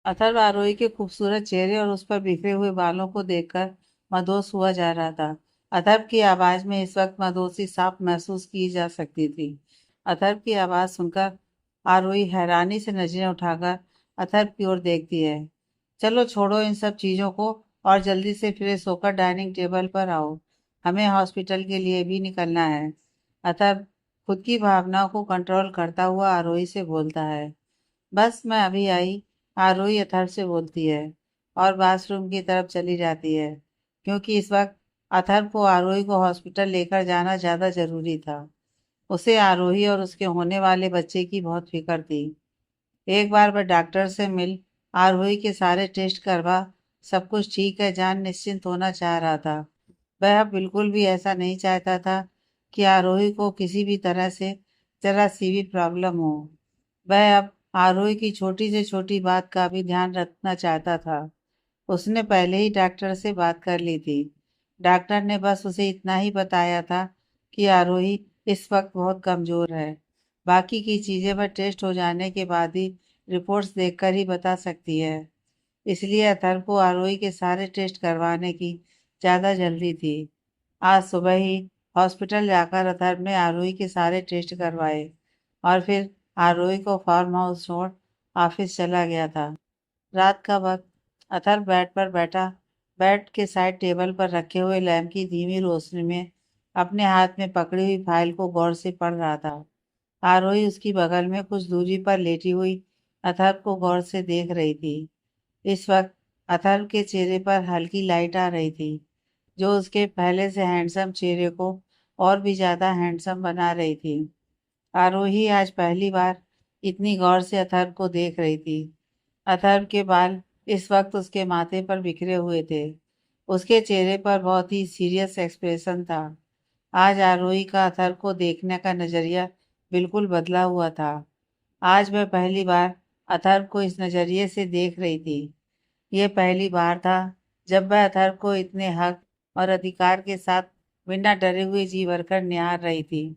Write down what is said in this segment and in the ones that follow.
अथर्व आरोही के खूबसूरत चेहरे और उस पर बिखरे हुए बालों को देखकर मदहोश हुआ जा रहा था। अथर्व की आवाज में इस वक्त मदहोशी साफ महसूस की जा सकती थी। अथर्व की आवाज सुनकर आरोही हैरानी से नजरें उठाकर अथर्व की ओर देखती है। चलो छोड़ो इन सब चीजों को और जल्दी से फ्रेश होकर डाइनिंग टेबल पर आओ। हमें हॉस्पिटल के लिए भी निकलना है। अथर्व खुद की भावनाओं को कंट्रोल करता हुआ आरोही से बोलता है। बस मैं अभी आई। आरोही अथर्व से बोलती है और बाथरूम की तरफ चली जाती है, क्योंकि इस वक्त अथर्व को आरोही को हॉस्पिटल लेकर जाना ज्यादा जरूरी था। उसे आरोही और उसके होने वाले बच्चे की बहुत फिक्र थी। एक बार वह डॉक्टर से मिल आरोही के सारे टेस्ट करवा सब कुछ ठीक है जान निश्चिंत होना चाह रहा था। वह अब बिल्कुल भी ऐसा नहीं चाहता था कि आरोही को किसी भी तरह से जरा सी भी प्रॉब्लम हो। वह अब आरोही की छोटी से छोटी बात का भी ध्यान रखना चाहता था। उसने पहले ही डॉक्टर से बात कर ली थी। डॉक्टर ने बस उसे इतना ही बताया था कि आरोही इस वक्त बहुत कमजोर है। बाकी की चीजें वह टेस्ट हो जाने के बाद ही रिपोर्ट्स देखकर ही बता सकती है। इसलिए अथर्व को आरोही के सारे टेस्ट करवाने की ज्यादा जल्दी थी। आज सुबह ही हॉस्पिटल जाकर अथर्व ने आरोही के सारे टेस्ट करवाए और फिर आरोही को फार्म हाउस छोड़ ऑफिस चला गया था। रात का वक्त अथर्व बेड पर बैठा बेड के साइड टेबल पर रखे हुए लैंप की धीमी रोशनी में अपने हाथ में पकड़ी हुई फाइल को गौर से पढ़ रहा था। आरोही उसकी बगल में कुछ दूरी पर लेटी हुई अथर्व को गौर से देख रही थी। इस वक्त अथर्व के चेहरे पर हल्की लाइट आ रही थी, जो उसके पहले से हैंडसम चेहरे को और भी ज्यादा हैंडसम बना रही थी। आरोही आज पहली बार इतनी गौर से अथर्व को देख रही थी। अथर्व के बाल इस वक्त उसके माथे पर बिखरे हुए थे। उसके चेहरे पर बहुत ही सीरियस एक्सप्रेशन था। आज आरोही का अथर्व को देखने का नजरिया बिल्कुल बदला हुआ था। आज वह पहली बार अथर्व को इस नजरिए से देख रही थी। ये पहली बार था जब वह अथर्व को इतने हक और अधिकार के साथ बिना डरे हुए जी भरकर निहार रही थी।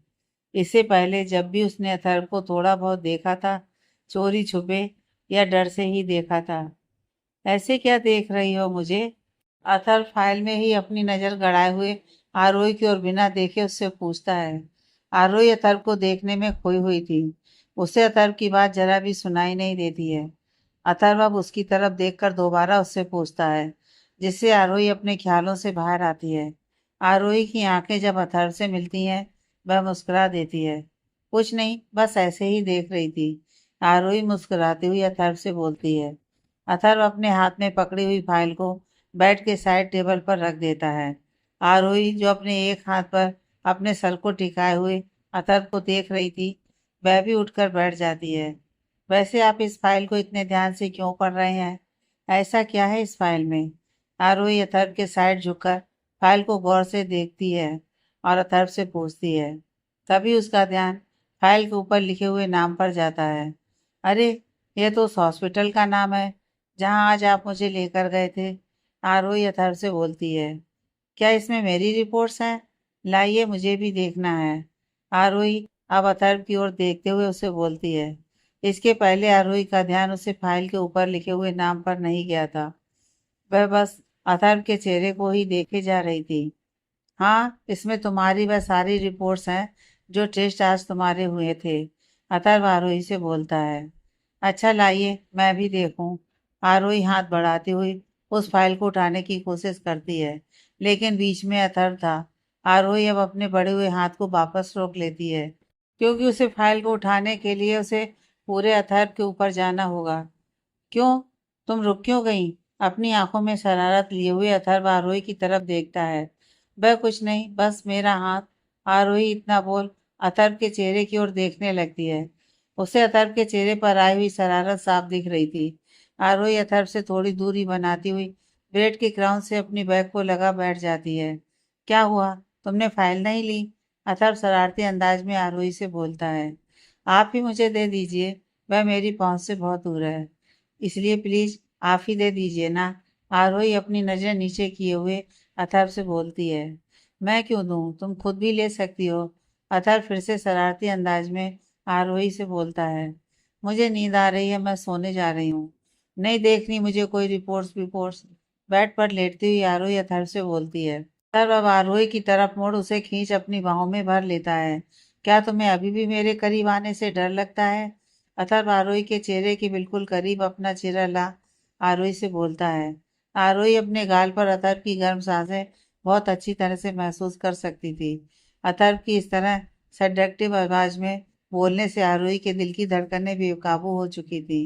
इससे पहले जब भी उसने अथर्व को थोड़ा बहुत देखा था, चोरी छुपे या डर से ही देखा था। ऐसे क्या देख रही हो मुझे? अथर्व फाइल में ही अपनी नजर गड़ाए हुए आरोही की ओर बिना देखे उससे पूछता है। आरोही अथर्व को देखने में खोई हुई थी। उसे अथर्व की बात जरा भी सुनाई नहीं देती है। अथर्व अब उसकी तरफ देखकर दोबारा उससे पूछता है, जिससे आरोही अपने ख्यालों से बाहर आती है। आरोही की आंखें जब अथर्व से मिलती हैं, वह मुस्कुरा देती है। कुछ नहीं, बस ऐसे ही देख रही थी। आरोही मुस्कुराती हुई अथर्व से बोलती है। अथर्व अपने हाथ में पकड़ी हुई फाइल को बेड के साइड टेबल पर रख देता है। आरोही जो अपने एक हाथ पर अपने सर को टिकाए हुए अथर्व को देख रही थी, वह भी उठकर बैठ जाती है। वैसे आप इस फाइल को इतने ध्यान से क्यों पढ़ रहे हैं? ऐसा क्या है इस फाइल में? आरोही अथर्व के साइड झुककर फाइल को गौर से देखती है और अथर्व से पूछती है। तभी उसका ध्यान फाइल के ऊपर लिखे हुए नाम पर जाता है। अरे, यह तो उस हॉस्पिटल का नाम है जहां आज आप मुझे लेकर गए थे। आरोही अथर्व से बोलती है। क्या इसमें मेरी रिपोर्ट्स हैं? लाइए, मुझे भी देखना है। आरोही अब अथर्व की ओर देखते हुए उसे बोलती है। इसके पहले आरोही का ध्यान उसे फाइल के ऊपर लिखे हुए नाम पर नहीं गया था। वह बस अथर्व के चेहरे को ही देखे जा रही थी। हाँ, इसमें तुम्हारी वह सारी रिपोर्ट्स हैं जो टेस्ट आज तुम्हारे हुए थे। अथर्व आरोही से बोलता है। अच्छा, लाइए मैं भी देखूं। आरोही हाथ बढ़ाती हुई उस फाइल को उठाने की कोशिश करती है, लेकिन बीच में अथर्व था। आरोही अब अपने बड़े हुए हाथ को वापस रोक लेती है, क्योंकि उसे फाइल को उठाने के लिए उसे पूरे अथर्व के ऊपर जाना होगा। क्यों? तुम रुक क्यों गई? अपनी आंखों में शरारत लिए हुए अथर्व आरोही की तरफ देखता है। वह कुछ नहीं, बस मेरा हाथ। आरोही इतना बोल अथर्व के चेहरे की ओर देखने लगती है। उसे अथर्व के चेहरे पर आई हुई शरारत साफ दिख रही थी। आरोही अथर्व से थोड़ी दूरी बनाती हुई बेड के क्राउन से अपनी बैग को लगा बैठ जाती है। क्या हुआ? तुमने फाइल नहीं ली? अथर्व शरारती अंदाज में आरोही से बोलता है। आप ही मुझे दे दीजिए, वह मेरी पहुंच से बहुत दूर है। इसलिए प्लीज आप ही दे दीजिए ना। आरोही अपनी नजर नीचे किए हुए अथर्व से बोलती है। मैं क्यों दूं, तुम खुद भी ले सकती हो। अथर्व फिर से शरारती अंदाज में आरोही से बोलता है। मुझे नींद आ रही है, मैं सोने जा रही हूँ। नहीं देखनी मुझे कोई रिपोर्ट्स विपोर्ट्स। बेड पर लेटती हुई आरोही अथर्व से बोलती है। अथर्व अब आरोही की तरफ मुड़ उसे खींच अपनी बाहों में भर लेता है। क्या तुम्हें अभी भी मेरे करीब आने से डर लगता है? अथर्व आरोही के चेहरे के बिल्कुल करीब अपना चेहरा ला आरोही से बोलता है। आरोही अपने गाल पर अथर्व की गर्म सांसें बहुत अच्छी तरह से महसूस कर सकती थी। अथर्व की इस तरह सेडक्टिव आवाज में बोलने से आरोही के दिल की धड़कनें बेकाबू हो चुकी थी।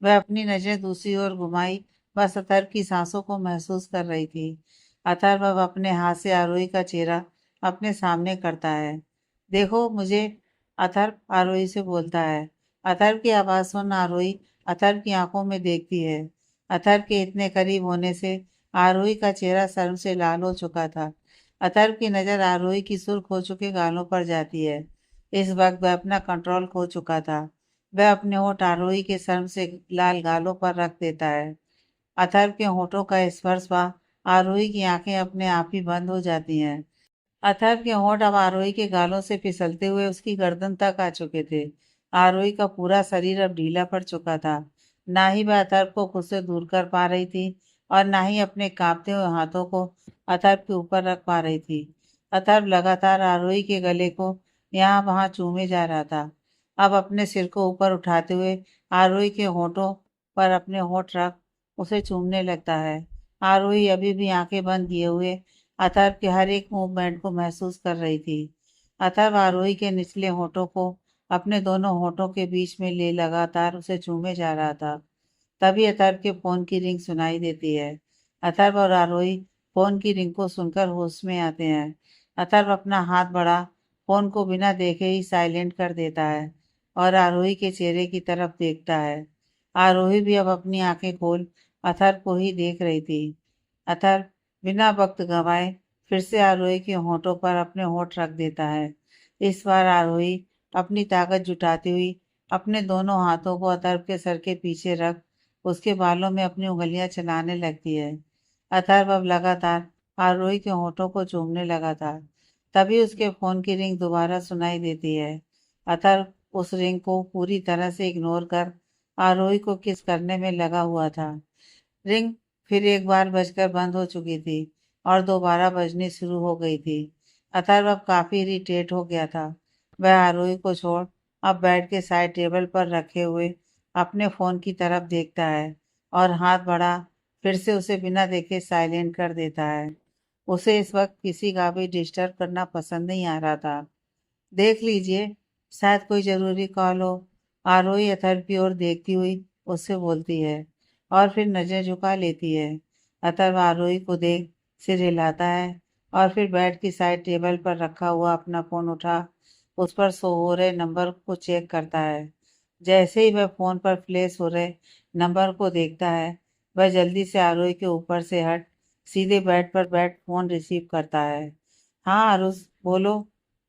वह अपनी नजरें दूसरी ओर घुमाई, बस अथर्व की सांसों को महसूस कर रही थी। अथर्व अब अपने हाथ से आरोही का चेहरा अपने सामने करता है। देखो मुझे, अथर्व आरोही से बोलता है। अथर्व की आवाज़ सुन आरोही अथर्व की आंखों में देखती है। अथर्व के इतने करीब होने से आरोही का चेहरा शर्म से लाल हो चुका था। अथर्व की नज़र आरोही की सुर्ख हो चुके गालों पर जाती है। इस वक्त वह अपना कंट्रोल खो चुका था। वह अपने होंठ आरोही के शर्म से लाल गालों पर रख देता है। अथर्व के होंठों का स्पर्श पा आरोही की आंखें अपने आप ही बंद हो जाती हैं। अथर्व के होंठ अब आरोही के गालों से फिसलते हुए उसकी गर्दन तक आ चुके थे। आरोही का पूरा शरीर अब ढीला पड़ चुका था। ना ही वह अथर्व को खुद से दूर कर पा रही थी और ना ही अपने कांपते हुए हाथों को अथर्व के ऊपर रख पा रही थी। अथर्व लगातार आरोही के गले को यहाँ वहां चूमे जा रहा था। अब अपने सिर को ऊपर उठाते हुए आरोही के होठों पर अपने होठ रख उसे चूमने लगता है। आरोही अभी भी आंखें बंद किए हुए अथर्व के हर एक मूवमेंट को महसूस कर रही थी। अथर्व आरोही के निचले होठों को अपने दोनों होठों के बीच में ले लगातार उसे चूमे जा रहा था। तभी अथर्व के फोन की रिंग सुनाई देती है। अथर्व और आरोही फोन की रिंग को सुनकर होश में आते हैं। अथर्व अपना हाथ बढ़ा फोन को बिना देखे ही साइलेंट कर देता है और आरोही के चेहरे की तरफ देखता है। आरोही भी अब अपनी आंखें खोल अथर्व को ही देख रही थी। अथर्व बिना वक्त गंवाए फिर से आरोही के होठों पर अपने होठ रख देता है। इस बार आरोही अपनी ताकत जुटाती हुई अपने दोनों हाथों को अथर्व के सर के पीछे रख उसके बालों में अपनी उंगलियां चलाने लगती है। अथर्व अब लगातार आरोही के होठों को चूमने लगा था। तभी उसके फोन की रिंग दोबारा सुनाई देती है। अथर्व उस रिंग को पूरी तरह से इग्नोर कर आरोही को किस करने में लगा हुआ था। रिंग फिर एक बार बजकर बंद हो चुकी थी और दोबारा बजनी शुरू हो गई थी। अथर्व अब काफी इरिटेट हो गया था। वह आरोही को छोड़ अब बेड के साइड टेबल पर रखे हुए अपने फोन की तरफ देखता है और हाथ बढ़ा फिर से उसे बिना देखे साइलेंट कर देता है। उसे इस वक्त किसी का भी डिस्टर्ब करना पसंद नहीं आ रहा था। देख लीजिए, शायद कोई जरूरी कॉल हो। आरोही अथर्व की ओर देखती हुई उससे बोलती है और फिर नजर झुका लेती है। अथर्व आरोही को देख सिर हिलाता है और फिर बेड की साइड टेबल पर रखा हुआ अपना फोन उठा उस पर शो हो रहे नंबर को चेक करता है। जैसे ही वह फोन पर फ्लैश हो रहे नंबर को देखता है वह जल्दी से आरोही के ऊपर से हट सीधे बेड पर बैठ फोन रिसीव करता है। हाँ आरुष बोलो।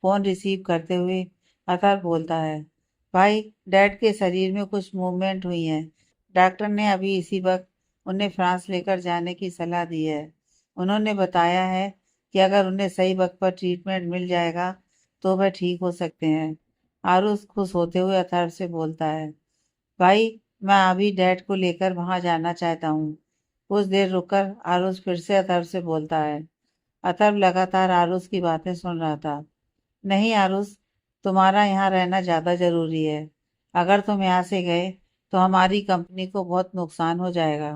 फोन रिसीव करते हुए अतर्व बोलता है। भाई, डैड के शरीर में कुछ मूवमेंट हुई है। डॉक्टर ने अभी इसी वक्त उन्हें फ्रांस लेकर जाने की सलाह दी है। उन्होंने बताया है कि अगर उन्हें सही वक्त पर ट्रीटमेंट मिल जाएगा तो वह ठीक हो सकते हैं। आरुष खुश होते हुए अथर्व से बोलता है। भाई, मैं अभी डैड को लेकर वहां जाना चाहता हूँ। कुछ देर रुककर आरुष फिर से अथर्व से बोलता है। अथर्व लगातार आरुष की बातें सुन रहा था। नहीं आरुष, तुम्हारा यहाँ रहना ज़्यादा ज़रूरी है। अगर तुम यहाँ से गए तो हमारी कंपनी को बहुत नुकसान हो जाएगा।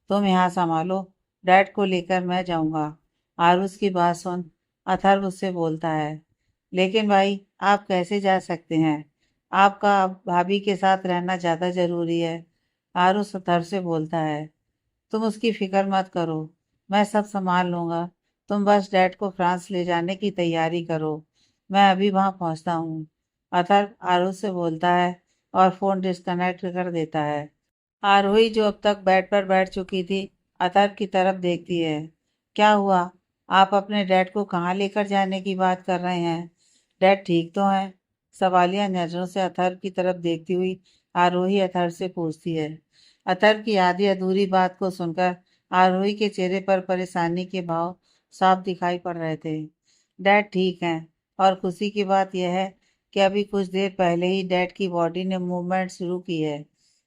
तुम यहाँ संभालो, डैड को लेकर मैं जाऊँगा। आरुष की बात सुन अथर्व उससे बोलता है। लेकिन भाई, आप कैसे जा सकते हैं? आपका अब भाभी के साथ रहना ज़्यादा ज़रूरी है। आरुष अथर्व से बोलता है। तुम उसकी फिक्र मत करो, मैं सब संभाल लूंगा। तुम बस डैड को फ्रांस ले जाने की तैयारी करो। मैं अभी वहां पहुंचता हूँ। अथर्व आरुष से बोलता है और फोन डिस्कनेक्ट कर देता है। आरोही जो अब तक बेड पर बैठ चुकी थी अथर्व की तरफ देखती है। क्या हुआ? आप अपने डैड को कहाँ लेकर जाने की बात कर रहे हैं? डैड ठीक तो हैं? सवालिया नजरों से अथर्व की तरफ देखती हुई आरोही अथर्व से पूछती है। अथर्व की आधी अधूरी बात को सुनकर आरोही के चेहरे पर परेशानी के भाव साफ दिखाई पड़ रहे थे। डैड ठीक हैं और खुशी की बात यह है कि अभी कुछ देर पहले ही डैड की बॉडी ने मूवमेंट शुरू की है।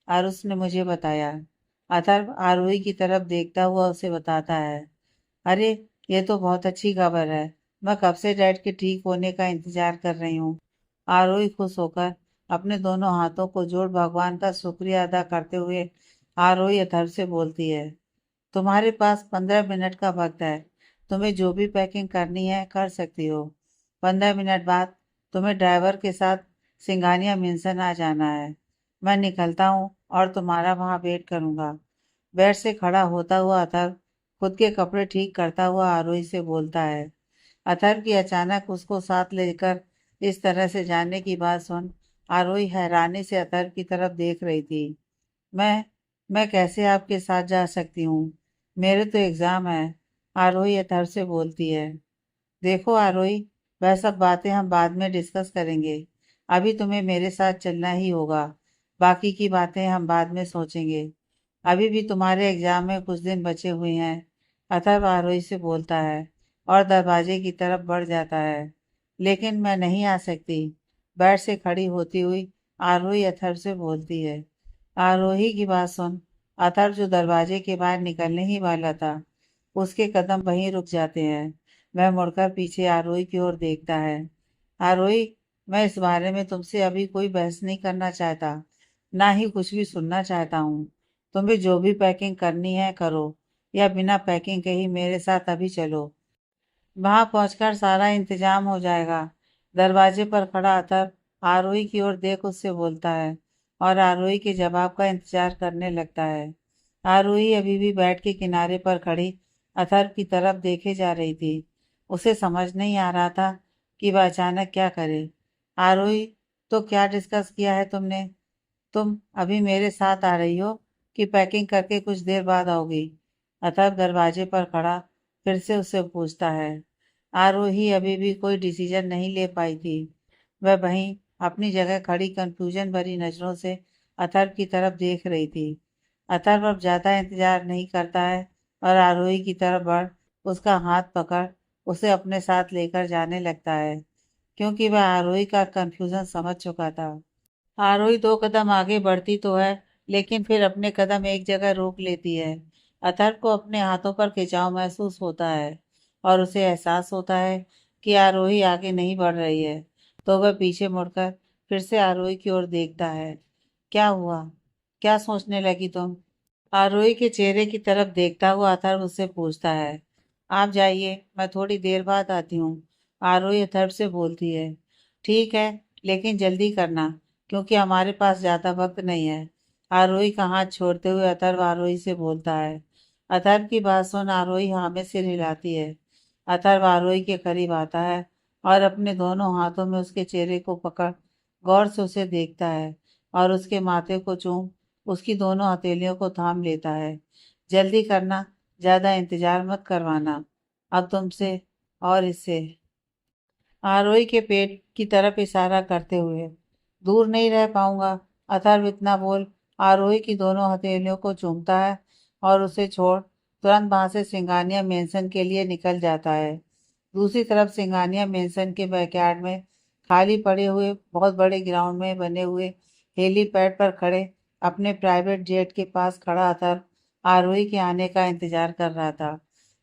आरुष ने मुझे बताया। अथर्व आरोही की तरफ देखता हुआ उसे बताता है, अरे ये तो बहुत अच्छी खबर है। मैं कब से डैड के ठीक होने का इंतजार कर रही हूँ। आरोही खुश होकर अपने दोनों हाथों को जोड़ भगवान का शुक्रिया अदा करते हुए आरोही अथर्व से बोलती है, तुम्हारे पास 15 मिनट का वक्त है। तुम्हें जो भी पैकिंग करनी है कर सकती हो। 15 मिनट बाद तुम्हें ड्राइवर के साथ सिंघानिया मेंशन आ जाना है। मैं निकलता हूँ और तुम्हारा वहाँ वेट करूँगा। बेड से खड़ा होता हुआ अथर्व खुद के कपड़े ठीक करता हुआ आरोही से बोलता है। अथर्व की अचानक उसको साथ लेकर इस तरह से जाने की बात सुन आरोही हैरानी से अथर्व की तरफ देख रही थी। मैं मैं कैसे आपके साथ जा सकती हूँ? मेरे तो एग्जाम है। आरोही अथर्व से बोलती है। देखो आरोही, वह सब बातें हम बाद में डिस्कस करेंगे। अभी तुम्हें मेरे साथ चलना ही होगा। बाकी की बातें हम बाद में सोचेंगे। अभी भी तुम्हारे एग्जाम में कुछ दिन बचे हुए हैं। अथर्व आरोही से बोलता है और दरवाजे की तरफ बढ़ जाता है। लेकिन मैं नहीं आ सकती। बेड से खड़ी होती हुई आरोही अथर्व से बोलती है। आरोही की बात सुन अथर्व जो दरवाजे के बाहर निकलने ही वाला था, उसके कदम वहीं रुक जाते हैं। वह मुड़कर पीछे आरोही की ओर देखता है। आरोही, मैं इस बारे में तुमसे अभी कोई बहस नहीं करना चाहता, ना ही कुछ भी सुनना चाहता हूँ। तुम्हें जो भी पैकिंग करनी है करो, या बिना पैकिंग के ही मेरे साथ अभी चलो। वहां पहुंचकर सारा इंतजाम हो जाएगा। दरवाजे पर खड़ा अतर आरोही की ओर देख उससे बोलता है और आरोही के जवाब का इंतजार करने लगता है। आरोही अभी भी बेड के किनारे पर खड़ी अथर की तरफ देखे जा रही थी। उसे समझ नहीं आ रहा था कि वह अचानक क्या करे। आरोही, तो क्या डिस्कस किया है तुमने? तुम अभी मेरे साथ आ रही हो कि पैकिंग करके कुछ देर बाद आओगी? अथर्व दरवाजे पर खड़ा फिर से उससे पूछता है। आरोही अभी भी कोई डिसीजन नहीं ले पाई थी। वह वहीं अपनी जगह खड़ी कंफ्यूजन भरी नजरों से अथर्व की तरफ देख रही थी। अथर्व अब ज्यादा इंतजार नहीं करता है और आरोही की तरफ बढ़ उसका हाथ पकड़ उसे अपने साथ लेकर जाने लगता है, क्योंकि वह आरोही का कंफ्यूजन समझ चुका था। आरोही 2 कदम आगे बढ़ती तो है, लेकिन फिर अपने कदम एक जगह रोक लेती है। अथर्व को अपने हाथों पर खिंचाव महसूस होता है और उसे एहसास होता है कि आरोही आगे नहीं बढ़ रही है। तो वह पीछे मुड़कर फिर से आरोही की ओर देखता है। क्या हुआ? क्या सोचने लगी तुम? आरोही के चेहरे की तरफ देखता हुआ अथर्व उससे पूछता है। आप जाइए, मैं थोड़ी देर बाद आती हूँ। आरोही अथर्व से बोलती है। ठीक है, लेकिन जल्दी करना, क्योंकि हमारे पास ज्यादा वक्त नहीं है। आरोही का हाथ छोड़ते हुए अथर्व आरोही से बोलता है। अथर्व की बात सुन आरोही हाँ में सिर हिलाती है। अथर्व आरोही के करीब आता है और अपने दोनों हाथों में उसके चेहरे को पकड़ गौर से उसे देखता है और उसके माथे को चूम उसकी दोनों हथेलियों को थाम लेता है। जल्दी करना, ज्यादा इंतजार मत करवाना। अब तुमसे और इससे आरोही के पेट की तरफ इशारा करते हुए, दूर नहीं रह पाऊंगा। अथर्व इतना बोल आरोही की दोनों हथेलियों को चूमता है और उसे छोड़ तुरंत वहां से सिंघानिया मेंशन के लिए निकल जाता है। दूसरी तरफ सिंघानिया मेंशन के बैकयार्ड में खाली पड़े हुए बहुत बड़े ग्राउंड में बने हुए हेलीपैड पर खड़े अपने प्राइवेट जेट के पास खड़ा अथर्व आरोही के आने का इंतजार कर रहा था।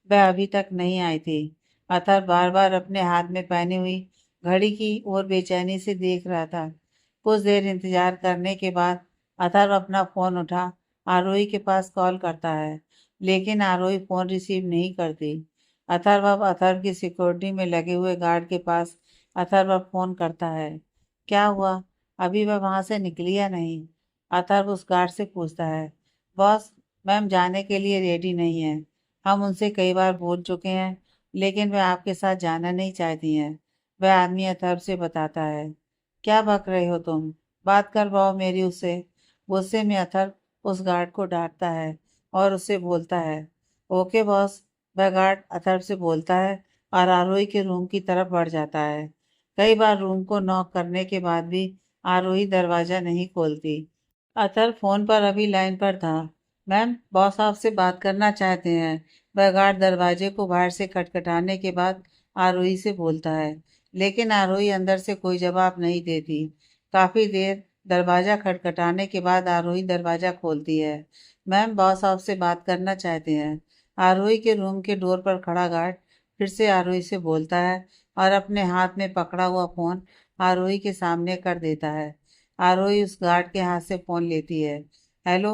वह अभी तक नहीं आई थी। अथर्व बार बार अपने हाथ में पहनी हुई घड़ी की ओर बेचैनी से देख रहा था। कुछ देर इंतजार करने के बाद अथर्व अपना फोन उठा आरोही के पास कॉल करता है, लेकिन आरोही फोन रिसीव नहीं करती। अथर्व अब अथर्व की सिक्योरिटी में लगे हुए गार्ड के पास अथर्व अब फोन करता है। क्या हुआ? अभी वह वहां से निकली या नहीं? अथर्व उस गार्ड से पूछता है। बॉस, मैम जाने के लिए रेडी नहीं है। हम उनसे कई बार बोल चुके हैं, लेकिन वह आपके साथ जाना नहीं चाहती हैं। वह आदमी अथर्व से बताता है। क्या बक रहे हो तुम? बात करवाओ मेरी उससे। गुस्से में अथर्व उस गार्ड को डांटता है और उससे बोलता है। Okay boss. वह गार्ड अथर्व से बोलता है और आरोही के रूम की तरफ बढ़ जाता है। कई बार रूम को नॉक करने के बाद भी आरोही दरवाजा नहीं खोलती। अतर फोन पर अभी लाइन पर था। मैम, बॉस आपसे बात करना चाहते हैं। वह गार्ड दरवाजे को बाहर से खटखटाने के बाद आरोही से बोलता है, लेकिन आरोही अंदर से कोई जवाब नहीं देती। काफी देर दरवाजा खटखटाने के बाद आरोही दरवाजा खोलती है। मैम, बॉस आपसे बात करना चाहते हैं। आरोही के रूम के डोर पर खड़ा गार्ड फिर से आरोही से बोलता है और अपने हाथ में पकड़ा हुआ फोन आरोही के सामने कर देता है। आरोही उस गार्ड के हाथ से फोन लेती है। हेलो।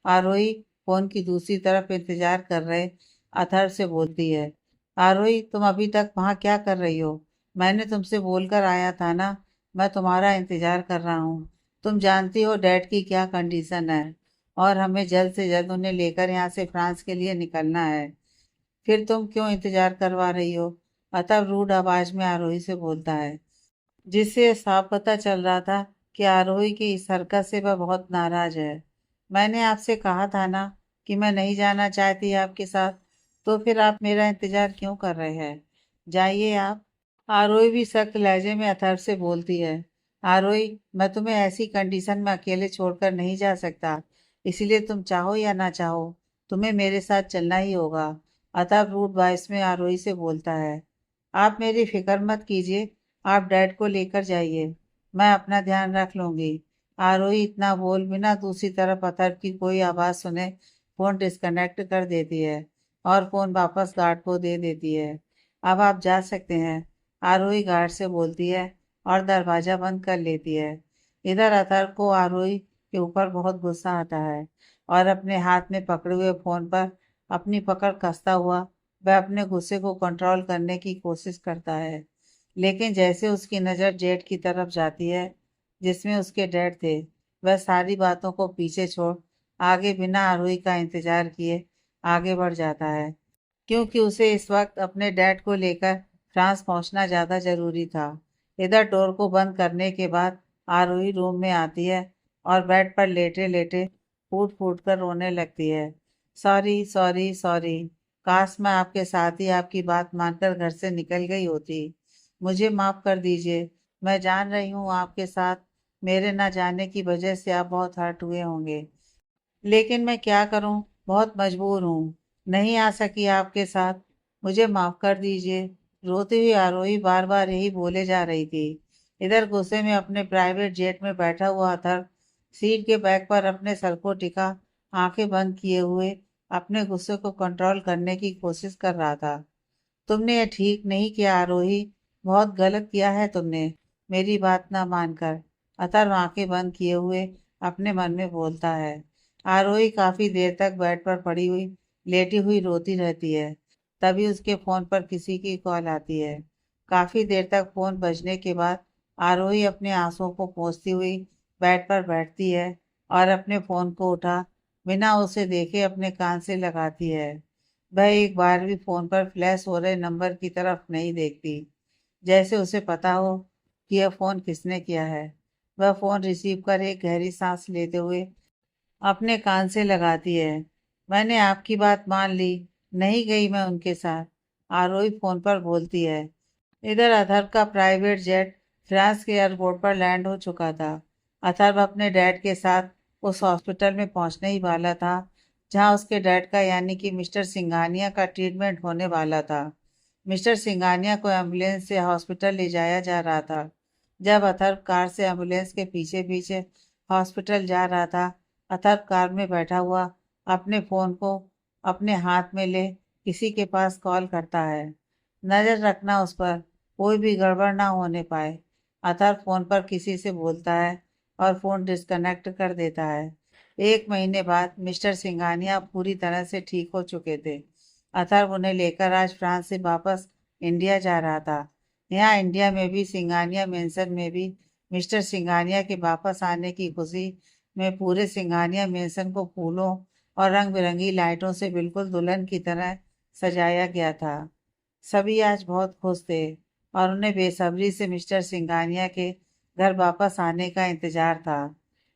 आरोही फोन की दूसरी तरफ इंतजार कर रहे अथर्व से बोलती है। आरोही, तुम अभी तक वहाँ क्या कर रही हो? मैंने तुमसे बोलकर आया था ना, मैं तुम्हारा इंतजार कर रहा हूँ। तुम जानती हो डैड की क्या कंडीशन है और हमें जल्द से जल्द उन्हें लेकर यहाँ से फ्रांस के लिए निकलना है। फिर तुम क्यों इंतजार करवा रही हो? अतः रूड आवाज में आरोही से बोलता है, जिससे साफ पता चल रहा था कि आरोही की इस हरकत से वह बहुत नाराज है। मैंने आपसे कहा था ना कि मैं नहीं जाना चाहती आपके साथ, तो फिर आप मेरा इंतजार क्यों कर रहे हैं? जाइए आप। आरोही भी सख्त लहजे में अथर्व से बोलती है। आरोही, मैं तुम्हें ऐसी कंडीशन में अकेले छोड़कर नहीं जा सकता, इसलिए तुम चाहो या ना चाहो तुम्हें मेरे साथ चलना ही होगा। अतः रूड वॉइस में आरोही से बोलता है, आप मेरी फिक्र मत कीजिए, आप डैड को लेकर जाइए, मैं अपना ध्यान रख लूंगी। आरोही इतना बोल बिना दूसरी तरफ अथर्व की कोई आवाज़ सुने फोन डिस्कनेक्ट कर देती है और फोन वापस गार्ड को दे देती है। अब आप जा सकते हैं, आरोही गार्ड से बोलती है और दरवाजा बंद कर लेती है। इधर अतर्व को आरोही के ऊपर बहुत गुस्सा आता है और अपने हाथ में पकड़े हुए फोन पर अपनी पकड़ कसता हुआ वह अपने गुस्से को कंट्रोल करने की कोशिश करता है। लेकिन जैसे उसकी नज़र जेट की तरफ जाती है जिसमें उसके डैड थे, वह सारी बातों को पीछे छोड़ आगे बिना आरोही का इंतजार किए आगे बढ़ जाता है, क्योंकि उसे इस वक्त अपने डैड को लेकर फ्रांस पहुंचना ज़्यादा ज़रूरी था। इधर डोर को बंद करने के बाद आरोही रूम में आती है और बेड पर लेटे लेटे फूट फूट कर रोने लगती है। सॉरी सॉरी सॉरी, काश मैं आपके साथ ही आपकी बात मानकर घर से निकल गई होती। मुझे माफ़ कर दीजिए। मैं जान रही हूँ आपके साथ मेरे ना जाने की वजह से आप बहुत हर्ट हुए होंगे, लेकिन मैं क्या करूं, बहुत मजबूर हूँ, नहीं आ सकी आपके साथ। मुझे माफ कर दीजिए। रोती हुई आरोही बार बार यही बोले जा रही थी। इधर गुस्से में अपने प्राइवेट जेट में बैठा हुआ अथर्व सीट के बैग पर अपने सर को टिका आंखें बंद किए हुए अपने गुस्से को कंट्रोल करने की कोशिश कर रहा था। तुमने ये ठीक नहीं किया आरोही, बहुत गलत किया है तुमने, मेरी बात ना मानकर। अतर्व आंखें बंद किए हुए अपने मन में बोलता है। आरोही काफी देर तक बेड पर पड़ी हुई लेटी हुई रोती रहती है। तभी उसके फोन पर किसी की कॉल आती है। काफी देर तक फोन बजने के बाद आरोही अपने आंसुओं को पोंछती हुई बेड पर बैठती है और अपने फोन को उठा बिना उसे देखे अपने कान से लगाती है। वह एक बार भी फोन पर फ्लैश हो रहे नंबर की तरफ नहीं देखती, जैसे उसे पता हो कि यह फोन किसने किया है। वह फोन रिसीव कर एक गहरी सांस लेते हुए अपने कान से लगाती है। मैंने आपकी बात मान ली, नहीं गई मैं उनके साथ, आरोही फोन पर बोलती है। इधर अथर्व का प्राइवेट जेट फ्रांस के एयरपोर्ट पर लैंड हो चुका था। अथर्व अपने डैड के साथ उस हॉस्पिटल में पहुंचने ही वाला था जहां उसके डैड का यानी कि मिस्टर सिंघानिया का ट्रीटमेंट होने वाला था। मिस्टर सिंघानिया को एम्बुलेंस से हॉस्पिटल ले जाया जा रहा था। जब अथर्व कार से एम्बुलेंस के पीछे पीछे हॉस्पिटल जा रहा था, अथर्व कार में बैठा हुआ अपने फ़ोन को अपने हाथ में ले किसी के पास कॉल करता है। नज़र रखना उस पर, कोई भी गड़बड़ ना होने पाए। अतः फोन पर किसी से बोलता है और फोन डिस्कनेक्ट कर देता है। 1 महीने बाद मिस्टर सिंघानिया पूरी तरह से ठीक हो चुके थे। अथर्व उन्हें लेकर आज फ्रांस से वापस इंडिया जा रहा था। यहाँ इंडिया में भी सिंघानिया मेंशन में भी मिस्टर सिंघानिया के वापस आने की खुशी में पूरे सिंघानिया मेंशन को फूलों और रंग बिरंगी लाइटों से बिल्कुल दुल्हन की तरह सजाया गया था। सभी आज बहुत खुश थे और उन्हें बेसब्री से मिस्टर सिंघानिया के घर वापस आने का इंतजार था।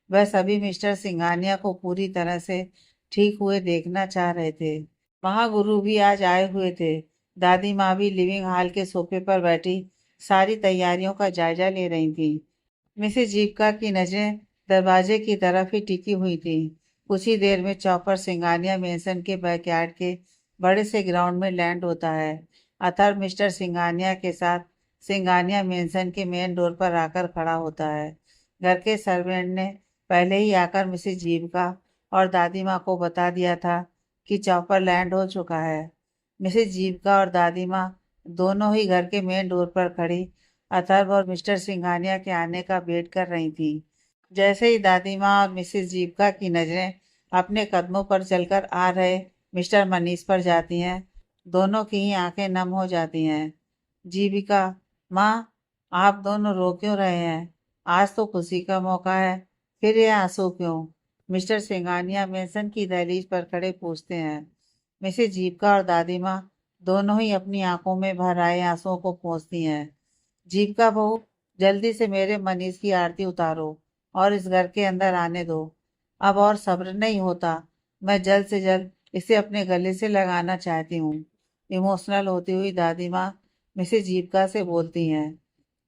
वह सभी मिस्टर सिंघानिया को पूरी तरह से ठीक हुए देखना चाह रहे थे। महागुरु भी आज आए हुए थे। दादी माँ भी लिविंग हॉल के सोफे पर बैठी सारी तैयारियों का जायजा ले रही थी। मिसेज जीविका की नजरें दरवाजे की तरफ ही टिकी हुई थी। कुछ ही देर में चौपर सिंघानिया मेंशन के बैकयार्ड के बड़े से ग्राउंड में लैंड होता है। अथर्व मिस्टर सिंघानिया के साथ सिंघानिया मेंशन के मेन डोर पर आकर खड़ा होता है। घर के सर्वेंट ने पहले ही आकर मिसेज जीविका और दादी माँ को बता दिया था कि चॉपर लैंड हो चुका है। मिसेस जीविका और दादी माँ दोनों ही घर के मेन डोर पर खड़ी अथर्व और मिस्टर सिंघानिया के आने का वेट कर रही थी। जैसे ही दादी माँ और मिसेस जीविका की नज़रें अपने कदमों पर चलकर आ रहे मिस्टर मनीष पर जाती हैं, दोनों की ही आंखें नम हो जाती हैं। जीविका, माँ, आप दोनों रो क्यों रहे हैं? आज तो खुशी का मौका है, फिर ये आंसू क्यों? मिस्टर सिंघानिया मेंशन की दहलीज पर खड़े पूछते हैं। मिसेस जीविका और दादी माँ दोनों ही अपनी आंखों में भर आए आंसुओं को पोंछती हैं। जीविका बहू, जल्दी से मेरे मनीष की आरती उतारो और इस घर के अंदर आने दो। अब और सब्र नहीं होता। मैं जल्द से जल्द इसे अपने गले से लगाना चाहती हूँ। इमोशनल होती हुई दादी माँ मिसेस जीविका से बोलती हैं।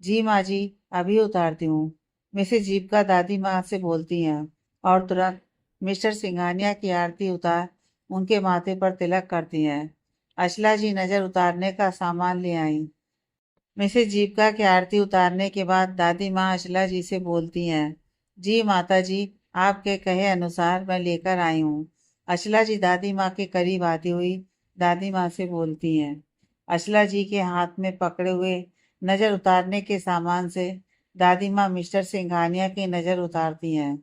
जी माँ जी, अभी उतारती हूँ। मिसेस जीविका दादी माँ से बोलती हैं और तुरंत मिस्टर सिंघानिया की आरती उतार उनके माथे पर तिलक करती हैं। अचला जी नजर उतारने का सामान ले आई। मिसेस जीविका की आरती उतारने के बाद दादी माँ अचला जी से बोलती हैं। जी माता जी, आपके कहे अनुसार मैं लेकर आई हूँ। अचला जी दादी माँ के करीब आती हुई दादी माँ से बोलती हैं। अचला जी के हाथ में पकड़े हुए नज़र उतारने के सामान से दादी माँ मिस्टर सिंघानिया की नज़र उतारती हैं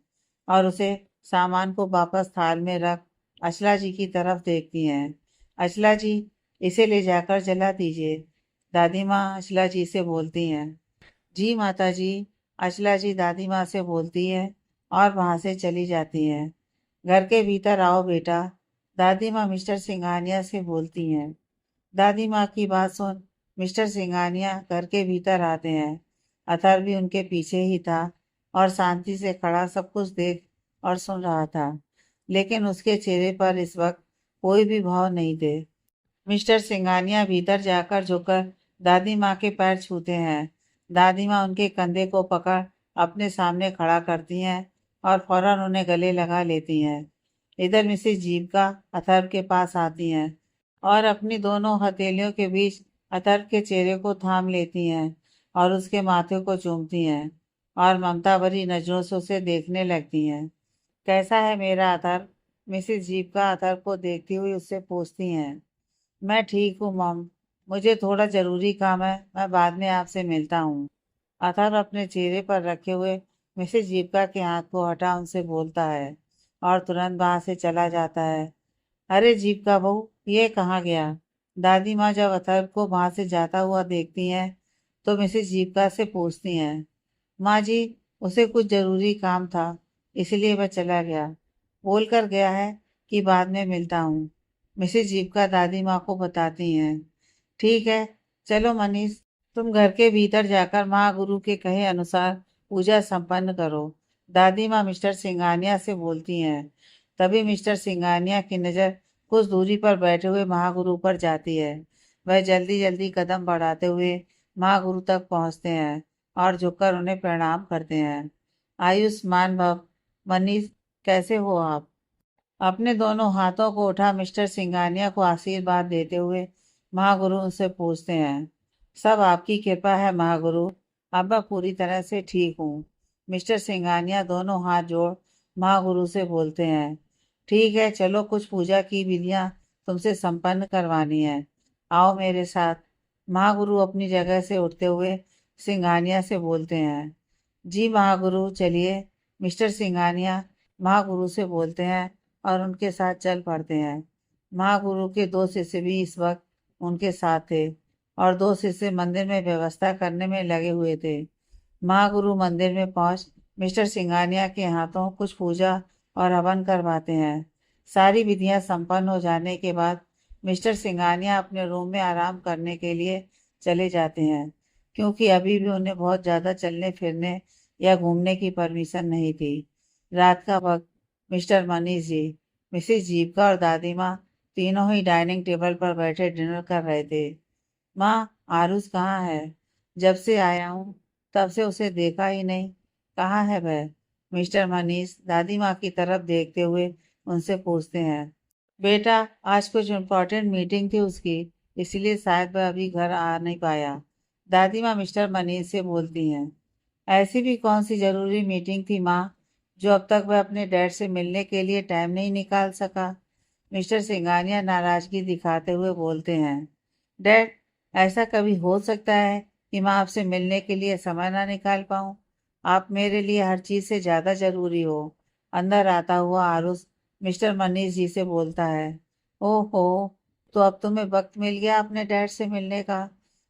और उसे सामान को वापस थाल में रख अचला जी की तरफ देखती हैं। अचला जी, इसे ले जाकर जला दीजिए, दादी माँ अचला जी से बोलती हैं। जी माता जी, अचला जी दादी माँ से बोलती है और वहाँ से चली जाती हैं। घर के भीतर आओ बेटा, दादी माँ मिस्टर सिंघानिया से बोलती हैं। दादी माँ की बात सुन मिस्टर सिंघानिया घर के भीतर आते हैं। अथर्व भी उनके पीछे ही था और शांति से खड़ा सब कुछ देख और सुन रहा था, लेकिन उसके चेहरे पर इस वक्त कोई भी भाव नहीं थे। मिस्टर सिंघानिया भीतर जाकर झुककर दादी माँ के पैर छूते हैं। दादी माँ उनके कंधे को पकड़ अपने सामने खड़ा करती हैं और फौरन उन्हें गले लगा लेती हैं। इधर मिसेस जीविका अथर्व के पास आती हैं और अपनी दोनों हथेलियों के बीच अथर्व के चेहरे को थाम लेती हैं और उसके माथे को चूमती हैं और ममता भरी नजरों से उसे देखने लगती हैं। कैसा है मेरा अथर्व? मिसेस जीविका अथर्व को देखती हुई उससे पूछती हैं। मैं ठीक हूँ मॉम, मुझे थोड़ा ज़रूरी काम है, मैं बाद में आपसे मिलता हूँ। अथर्व अपने चेहरे पर रखे हुए मिसेस जीविका के हाथ को हटा उनसे बोलता है और तुरंत वहाँ से चला जाता है। अरे जीविका बहू, ये कहाँ गया? दादी माँ जब अथर्व को वहाँ से जाता हुआ देखती हैं तो मिसेस जीविका से पूछती हैं। माँ जी, उसे कुछ ज़रूरी काम था, इसलिए वह चला गया। बोल कर गया है कि बाद में मिलता हूँ। मिसेस जीविका दादी माँ को बताती हैं। ठीक है, चलो मनीष, तुम घर के भीतर जाकर महागुरु के कहे अनुसार पूजा संपन्न करो, दादी माँ मिस्टर सिंघानिया से बोलती हैं। तभी मिस्टर सिंघानिया की नज़र कुछ दूरी पर बैठे हुए महागुरु पर जाती है। वह जल्दी जल्दी कदम बढ़ाते हुए महागुरु तक पहुँचते हैं और झुककर उन्हें प्रणाम करते हैं। आयुष्मान भव। मनीष, कैसे हो आप? अपने दोनों हाथों को उठा मिस्टर सिंघानिया को आशीर्वाद देते हुए महागुरु उनसे पूछते हैं। सब आपकी कृपा है महागुरु, अब मैं पूरी तरह से ठीक हूँ। मिस्टर सिंघानिया दोनों हाथ जोड़ महागुरु से बोलते हैं। ठीक है, चलो कुछ पूजा की विधियाँ तुमसे संपन्न करवानी है, आओ मेरे साथ। महागुरु अपनी जगह से उठते हुए सिंघानिया से बोलते हैं। जी महागुरु, चलिए। मिस्टर सिंघानिया महागुरु से बोलते हैं और उनके साथ चल पड़ते हैं। महागुरु के दो शिष्य भी इस वक्त उनके साथ थे और दो शिष्य मंदिर में व्यवस्था करने में लगे हुए थे। महागुरु मंदिर में पहुंच मिस्टर सिंघानिया के हाथों कुछ पूजा और हवन करवाते हैं। सारी विधियां संपन्न हो जाने के बाद मिस्टर सिंघानिया अपने रूम में आराम करने के लिए चले जाते हैं, क्योंकि अभी भी उन्हें बहुत ज़्यादा चलने फिरने या घूमने की परमिशन नहीं थी। रात का वक्त मिस्टर मनीष जी, मिसेस जीविका और दादी माँ तीनों ही डाइनिंग टेबल पर बैठे डिनर कर रहे थे। माँ, आरुष कहाँ है? जब से आया हूँ तब से उसे देखा ही नहीं, कहाँ है वह? मिस्टर मनीष दादी माँ की तरफ देखते हुए उनसे पूछते हैं। बेटा, आज कुछ इम्पोर्टेंट मीटिंग थी उसकी, इसलिए शायद वह अभी घर आ नहीं पाया, दादी माँ मिस्टर मनीष से बोलती हैं। ऐसी भी कौन सी जरूरी मीटिंग थी माँ जो अब तक वह अपने डैड से मिलने के लिए टाइम नहीं निकाल सका। मिस्टर सिंघानिया नाराजगी दिखाते हुए बोलते हैं, डैड, ऐसा कभी हो सकता है कि मैं आपसे मिलने के लिए समय ना निकाल पाऊँ? आप मेरे लिए हर चीज़ से ज़्यादा ज़रूरी हो। अंदर आता हुआ आरुष मिस्टर मनीष जी से बोलता है, ओहो, तो अब तुम्हें वक्त मिल गया अपने डैड से मिलने का।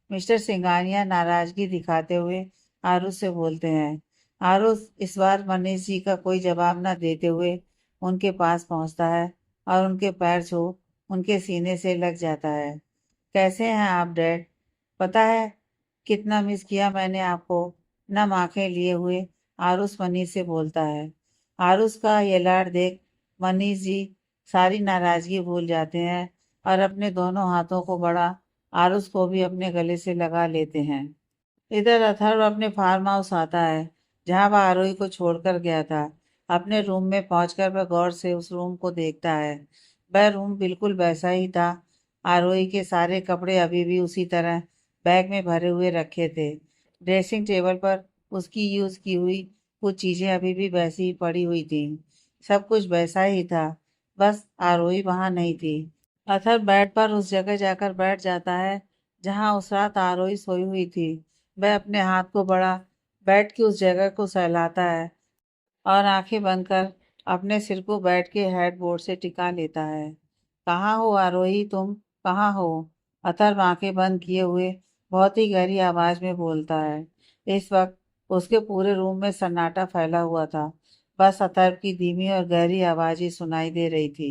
मिस्टर सिंघानिया नाराजगी दिखाते हुए आरुष से बोलते हैं। आरुष इस बार मनीष जी का कोई जवाब न देते हुए उनके पास पहुंचता है और उनके पैर छू उनके सीने से लग जाता है। कैसे हैं आप डैड? पता है कितना मिस किया मैंने आपको। नम आंखें लिए हुए आरुष मनीष से बोलता है। आरुष का ये लाड देख मनीष जी सारी नाराजगी भूल जाते हैं और अपने दोनों हाथों को बड़ा आरुष को भी अपने गले से लगा लेते हैं। इधर अथर्व अपने फार्म हाउस आता है जहां वह आरोही को छोड़कर गया था। अपने रूम में पहुंचकर वह गौर से उस रूम को देखता है। वह रूम बिल्कुल वैसा ही था। आरोही के सारे कपड़े अभी भी उसी तरह बैग में भरे हुए रखे थे। ड्रेसिंग टेबल पर उसकी यूज की हुई कुछ चीजें अभी भी वैसी ही पड़ी हुई थी। सब कुछ वैसा ही था, बस आरोही वहां नहीं थी। अथर्व बेड पर उस जगह जाकर बैठ जाता है जहां उस रात आरोही सोई हुई थी। वह अपने हाथ को बड़ा बेड की उस जगह को सहलाता है और आंखें बंद कर अपने सिर को बेड के हेडबोर्ड से टिका लेता है। कहाँ हो आरोही, तुम कहाँ हो? अथर्व आंखें बंद किए हुए बहुत ही गहरी आवाज में बोलता है। इस वक्त उसके पूरे रूम में सन्नाटा फैला हुआ था। बस अथर्व की धीमी और गहरी आवाज ही सुनाई दे रही थी।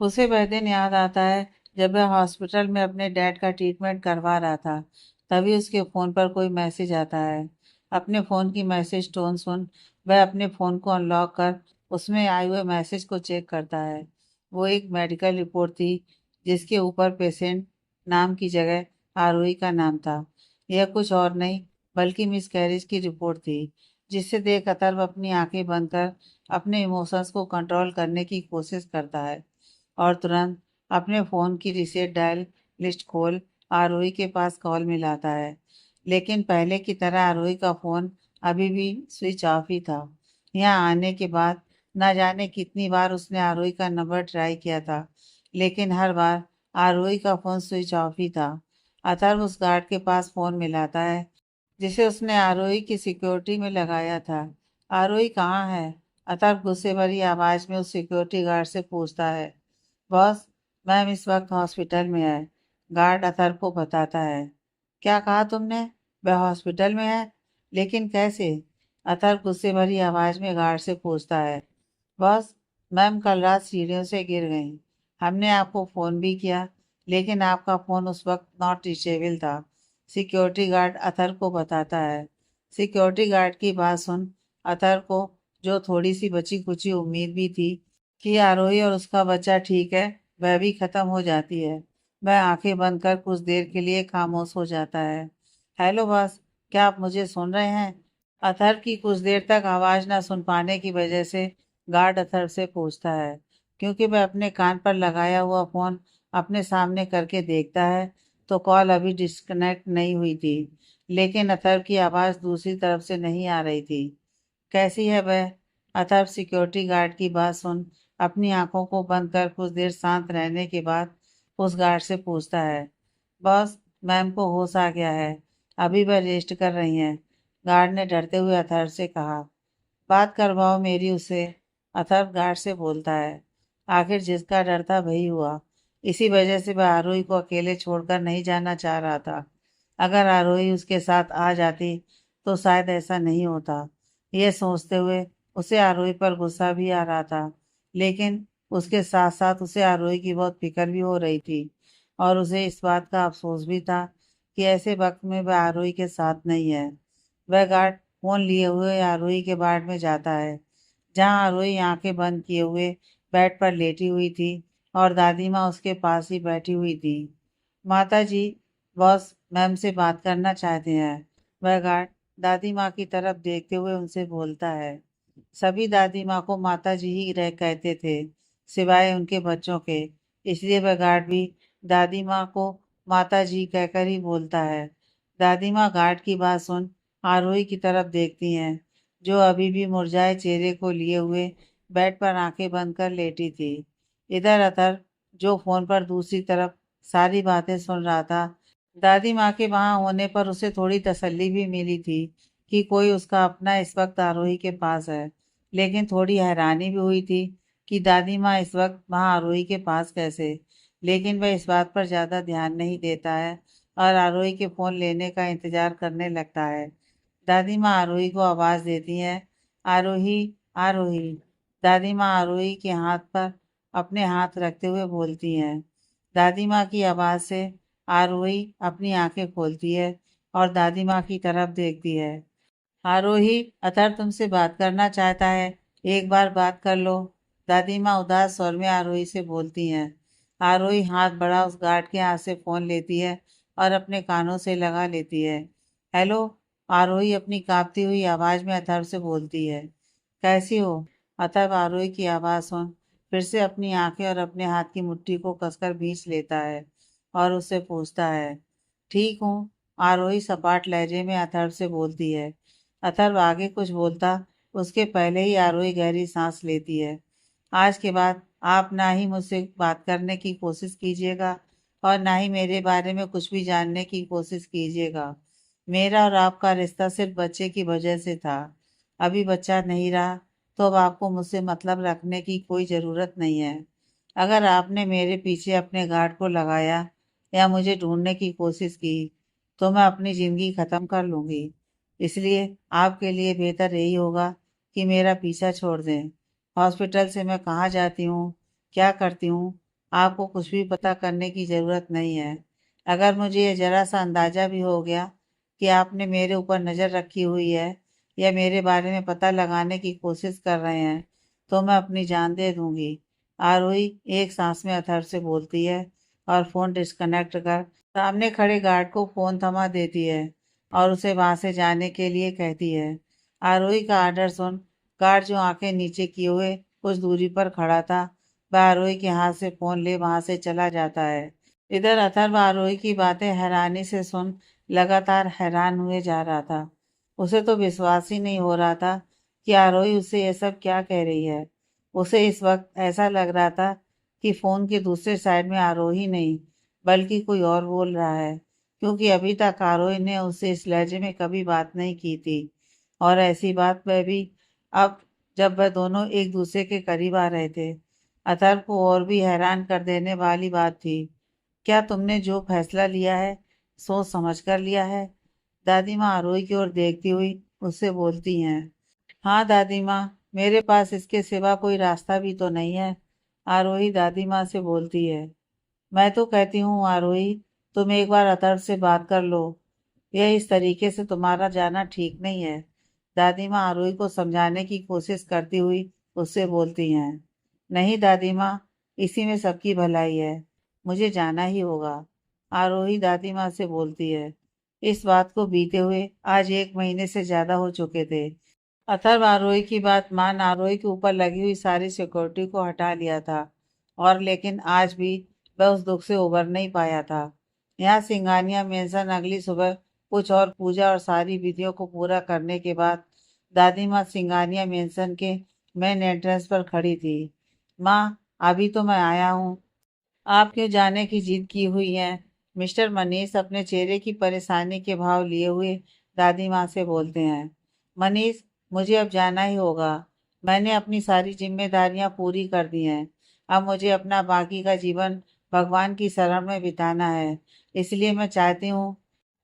उसे वह दिन याद आता है जब वह हॉस्पिटल में अपने डैड का ट्रीटमेंट करवा रहा था। तभी उसके फ़ोन पर कोई मैसेज आता है। अपने फ़ोन की मैसेज टोन सुन वह अपने फ़ोन को अनलॉक कर उसमें आए हुए मैसेज को चेक करता है। वो एक मेडिकल रिपोर्ट थी जिसके ऊपर पेशेंट नाम की जगह आरोही का नाम था। यह कुछ और नहीं बल्कि मिस कैरेज की रिपोर्ट थी, जिसे देख अथर्व अपनी आंखें बंद कर अपने इमोशंस को कंट्रोल करने की कोशिश करता है और तुरंत अपने फ़ोन की रीसेट डायल लिस्ट खोल आरोही के पास कॉल मिलाता है। लेकिन पहले की तरह आरोही का फ़ोन अभी भी स्विच ऑफ ही था। यहाँ आने के बाद न जाने कितनी बार उसने आरोही का नंबर ट्राई किया था, लेकिन हर बार आरोही का फ़ोन स्विच ऑफ ही था। अथर्व उस गार्ड के पास फ़ोन मिलाता है जिसे उसने आरोही की सिक्योरिटी में लगाया था। आरोही कहाँ है? अथर्व गुस्से भरी आवाज़ में उस सिक्योरिटी गार्ड से पूछता है। बॉस, मैम इस वक्त हॉस्पिटल में है, गार्ड अथर्व को बताता है। क्या कहा तुमने? वह हॉस्पिटल में है? लेकिन कैसे? अथर्व गुस्से भरी आवाज में गार्ड से पूछता है। बॉस, मैम कल रात सीढ़ियों से गिर गई। हमने आपको फ़ोन भी किया, लेकिन आपका फ़ोन उस वक्त नॉट रीचेबल था, सिक्योरिटी गार्ड अथर्व को बताता है। सिक्योरिटी गार्ड की बात सुन अथर्व को जो थोड़ी सी बची कुची उम्मीद भी थी कि आरोही और उसका बच्चा ठीक है, वह भी खत्म हो जाती है। वह आंखें बंद कर कुछ देर के लिए खामोश हो जाता है। हेलो बॉस, क्या आप मुझे सुन रहे हैं? अथर्व की कुछ देर तक आवाज न सुन पाने की वजह से गार्ड अथर्व से पूछता है। क्योंकि वह अपने कान पर लगाया हुआ फोन अपने सामने करके देखता है तो कॉल अभी डिस्कनेक्ट नहीं हुई थी, लेकिन अथर्व की आवाज दूसरी तरफ से नहीं आ रही थी। कैसी है वह? अथर्व सिक्योरिटी गार्ड की बात सुन अपनी आंखों को बंद कर कुछ देर शांत रहने के बाद उस गार्ड से पूछता है। बॉस, मैम को होश आ गया है, अभी वह रेस्ट कर रही हैं, गार्ड ने डरते हुए अथर्व से कहा। बात करवाओ मेरी उससे, अथर्व गार्ड से बोलता है। आखिर जिसका डर था वही हुआ। इसी वजह से वह आरोही को अकेले छोड़कर नहीं जाना चाह रहा था। अगर आरोही उसके साथ आ जाती तो शायद ऐसा नहीं होता। यह सोचते हुए उसे आरोही पर गुस्सा भी आ रहा था, लेकिन उसके साथ साथ उसे आरोही की बहुत फिक्र भी हो रही थी और उसे इस बात का अफसोस भी था कि ऐसे वक्त में वह आरोही के साथ नहीं है। वह गार्ड फोन लिए हुए आरोही के वार्ड में जाता है जहां आरोही आंखें बंद किए हुए बेड पर लेटी हुई थी और दादी माँ उसके पास ही बैठी हुई थी। माता जी, बॉस मैम से बात करना चाहते हैं, वह गार्ड दादी माँ की तरफ देखते हुए उनसे बोलता है। सभी दादी माँ को माता जी ही रह कहते थे, सिवाय उनके बच्चों के, इसलिए वह गार्ड भी दादी माँ को माता जी कहकर ही बोलता है। दादी माँ गार्ड की बात सुन आरोही की तरफ देखती हैं जो अभी भी मुरझाए चेहरे को लिए हुए बेड पर आंखें बंद कर लेटी थी। इधर अतर, जो फोन पर दूसरी तरफ सारी बातें सुन रहा था। दादी माँ के वहां होने पर उसे थोड़ी तसल्ली भी मिली थी कि कोई उसका अपना इस वक्त आरोही के पास है, लेकिन थोड़ी हैरानी भी हुई थी कि दादी माँ इस वक्त वहां आरोही के पास कैसे। लेकिन वह इस बात पर ज्यादा ध्यान नहीं देता है और आरोही के फोन लेने का इंतजार करने लगता है। दादी माँ आरोही को आवाज देती है, आरोही, आरोही। दादी माँ आरोही के हाथ पर अपने हाथ रखते हुए बोलती हैं। दादी माँ की आवाज से आरोही अपनी आंखें खोलती है और दादी माँ की तरफ देखती है। आरोही, अतर तुमसे बात करना चाहता है, एक बार बात कर लो। दादी माँ उदास स्वर में आरोही से बोलती हैं। आरोही हाथ बढ़ा उस गार्ड के हाथ से फोन लेती है और अपने कानों से लगा लेती है। हेलो। आरोही अपनी कांपती हुई आवाज में अथर्व से बोलती है। कैसी हो? अथर्व आरोही की आवाज सुन फिर से अपनी आंखें और अपने हाथ की मुट्ठी को कसकर भींच लेता है और उससे पूछता है। ठीक हूँ, आरोही सपाट लहजे में अथर्व से बोलती है। अथर्व आगे कुछ बोलता उसके पहले ही आरोही गहरी सांस लेती है। आज के बाद आप ना ही मुझसे बात करने की कोशिश कीजिएगा और ना ही मेरे बारे में कुछ भी जानने की कोशिश कीजिएगा। मेरा और आपका रिश्ता सिर्फ बच्चे की वजह से था। अभी बच्चा नहीं रहा तो अब आपको मुझसे मतलब रखने की कोई ज़रूरत नहीं है। अगर आपने मेरे पीछे अपने गार्ड को लगाया या मुझे ढूंढने की कोशिश की तो मैं अपनी ज़िंदगी ख़त्म कर लूँगी। इसलिए आपके लिए बेहतर यही होगा कि मेरा पीछा छोड़ दें। हॉस्पिटल से मैं कहाँ जाती हूँ, क्या करती हूँ, आपको कुछ भी पता करने की ज़रूरत नहीं है। अगर मुझे ये ज़रा सा अंदाज़ा भी हो गया कि आपने मेरे ऊपर नज़र रखी हुई है या मेरे बारे में पता लगाने की कोशिश कर रहे हैं तो मैं अपनी जान दे दूंगी। आरोही एक सांस में अथर्व से बोलती है और फोन डिस्कनेक्ट कर सामने खड़े गार्ड को फोन थमा देती है और उसे वहां से जाने के लिए कहती है। आरोही का आर्डर सुन गार्ड, जो आंखें नीचे किए हुए कुछ दूरी पर खड़ा था, वह आरोही के हाथ से फोन ले वहां से चला जाता है। इधर अथर्व आरोही की बातें हैरानी से सुन लगातार हैरान हुए जा रहा था। उसे तो विश्वास ही नहीं हो रहा था कि आरोही उससे ये सब क्या कह रही है। उसे इस वक्त ऐसा लग रहा था कि फोन के दूसरे साइड में आरोही नहीं बल्कि कोई और बोल रहा है, क्योंकि अभी तक आरोही ने उससे इस लहजे में कभी बात नहीं की थी। और ऐसी बात वह भी अब, जब वह दोनों एक दूसरे के करीब आ रहे थे। अथर्व को और भी हैरान कर देने वाली बात थी, क्या तुमने जो फैसला लिया है सोच समझ कर लिया है? दादी माँ आरोही की ओर देखती हुई उससे बोलती हैं। हाँ दादी माँ, मेरे पास इसके सिवा कोई रास्ता भी तो नहीं है। आरोही दादी माँ से बोलती है। मैं तो कहती हूँ आरोही, तुम एक बार अतर्व से बात कर लो। यह इस तरीके से तुम्हारा जाना ठीक नहीं है। दादी माँ आरोही को समझाने की कोशिश करती हुई उससे बोलती हैं। नहीं दादी माँ, इसी में सबकी भलाई है, मुझे जाना ही होगा। आरोही दादी माँ से बोलती है। इस बात को बीते हुए आज 1 महीने से ज्यादा हो चुके थे। अथर्व आरोही की बात मान आरोही के ऊपर लगी हुई सारी सिक्योरिटी को हटा लिया था, और लेकिन आज भी वह उस दुख से उबर नहीं पाया था। यहाँ सिंघानिया मेंशन अगली सुबह कुछ और पूजा और सारी विधियों को पूरा करने के बाद दादी माँ सिंघानिया मेंशन के मेन एंट्रेंस पर खड़ी थी। माँ, अभी तो मैं आया हूँ, आप क्यों जाने की जिद की हुई है? मिस्टर मनीष अपने चेहरे की परेशानी के भाव लिए हुए दादी माँ से बोलते हैं। मनीष, मुझे अब जाना ही होगा। मैंने अपनी सारी जिम्मेदारियां पूरी कर दी हैं। अब मुझे अपना बाकी का जीवन भगवान की शरण में बिताना है। इसलिए मैं चाहती हूँ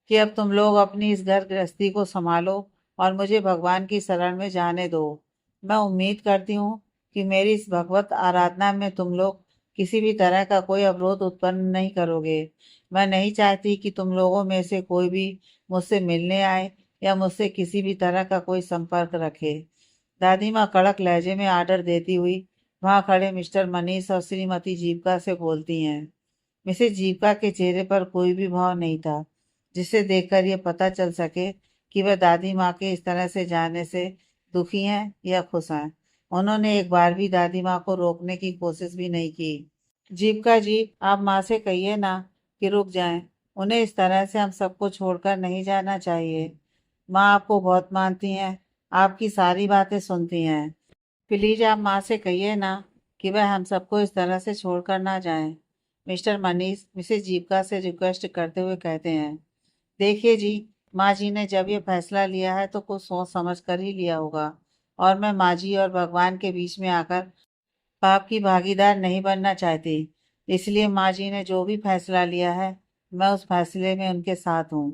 कि अब तुम लोग अपनी इस घर गृहस्थी को संभालो और मुझे भगवान की शरण में जाने दो। मैं उम्मीद करती हूँ कि मेरी इस भगवत आराधना में तुम लोग किसी भी तरह का कोई अवरोध उत्पन्न नहीं करोगे। मैं नहीं चाहती कि तुम लोगों में से कोई भी मुझसे मिलने आए या मुझसे किसी भी तरह का कोई संपर्क रखे। दादी माँ कड़क लहजे में आर्डर देती हुई वहां खड़े मिस्टर मनीष और श्रीमती जीविका से बोलती हैं। मिसेज जीविका के चेहरे पर कोई भी भाव नहीं था जिसे देखकर यह पता चल सके कि वह दादी माँ के इस तरह से जाने से दुखी हैं या खुश हैं। उन्होंने एक बार भी दादी माँ को रोकने की कोशिश भी नहीं की। जीविका जी, आप माँ से कहिए ना कि रुक जाएं। उन्हें इस तरह से हम सबको छोड़कर नहीं जाना चाहिए। माँ आपको बहुत मानती हैं, आपकी सारी बातें सुनती हैं। प्लीज आप माँ से कहिए ना कि वह हम सबको इस तरह से छोड़कर ना जाएं। मिस्टर मनीष मिसेज जीविका से रिक्वेस्ट करते हुए कहते हैं। देखिए जी, माँ जी ने जब ये फैसला लिया है तो कुछ सोच समझ कर ही लिया होगा, और मैं माँ जी और भगवान के बीच में आकर पाप की भागीदार नहीं बनना चाहती। इसलिए माँ जी ने जो भी फैसला लिया है, मैं उस फैसले में उनके साथ हूँ।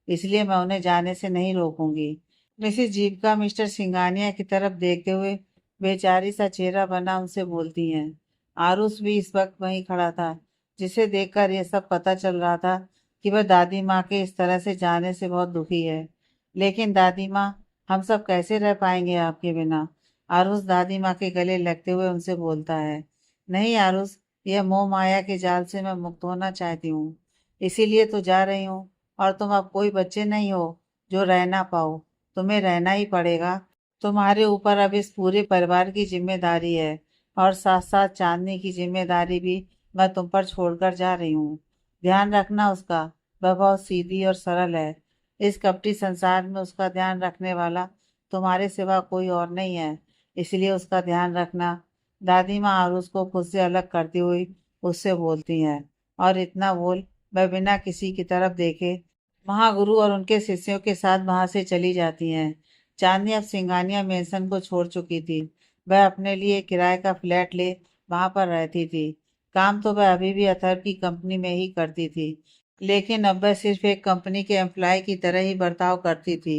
इसलिए मैं उन्हें जाने से नहीं रोकूंगी। मिसेस जीविका मिस्टर सिंगानिया की तरफ देखते हुए बेचारी सा चेहरा बना उनसे बोलती हैं। आरुष भी इस वक्त वहीं खड़ा था, जिसे देखकर यह सब पता चल रहा था कि वह दादी माँ के इस तरह से जाने से बहुत दुखी है। लेकिन दादी माँ, हम सब कैसे रह पाएंगे आपके बिना? आरुष दादी माँ के गले लगते हुए उनसे बोलता है। नहीं आरुष, यह मोह माया के जाल से मैं मुक्त होना चाहती हूँ, इसीलिए तो जा रही हूँ। और तुम अब कोई बच्चे नहीं हो जो रह ना पाओ, तुम्हें रहना ही पड़ेगा। तुम्हारे ऊपर अब इस पूरे परिवार की जिम्मेदारी है, और साथ साथ चांदनी की जिम्मेदारी भी मैं तुम पर छोड़कर जा रही हूँ। ध्यान रखना उसका, वह बहुत सीधी और सरल है। इस कपटी संसार में उसका ध्यान रखने वाला तुम्हारे सिवा कोई और नहीं है, इसलिए उसका ध्यान रखना। दादी माँ आरुष को खुद से अलग करती हुई उससे बोलती हैं, और इतना बोल वह बिना किसी की तरफ देखे महागुरु और उनके शिष्यों के साथ वहां से चली जाती हैं। चांदनी अब सिंगानिया मेंशन को छोड़ चुकी थी। वह अपने लिए किराए का फ्लैट ले वहां पर रहती थी। काम तो वह अभी भी अथर्व की कंपनी में ही करती थी, लेकिन अब वह सिर्फ एक कंपनी के एम्प्लॉय की तरह ही बर्ताव करती थी,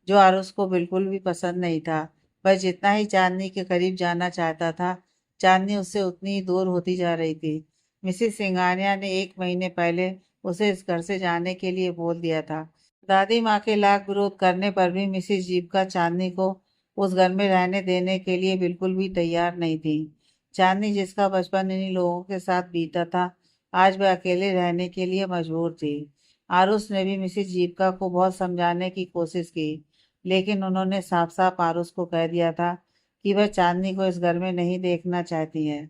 जो आरुष को बिल्कुल भी पसंद नहीं था। वह जितना ही चांदनी के करीब जाना चाहता था, चांदनी उससे उतनी ही दूर होती जा रही थी। मिसिस सिंगानिया ने 1 महीने पहले उसे इस घर से जाने के लिए बोल दिया था। दादी माँ के लाख विरोध करने पर भी मिसिस जीविका चांदनी को उस घर में रहने देने के लिए बिल्कुल भी तैयार नहीं थी। चांदनी, जिसका बचपन इन्हीं लोगों के साथ बीता था, आज वह अकेले रहने के लिए मजबूर थी। आरुष ने भी मिसिस जीविका को बहुत समझाने की कोशिश की, लेकिन उन्होंने साफ साफ आरुष को कह दिया था कि वह चांदनी को इस घर में नहीं देखना चाहती है,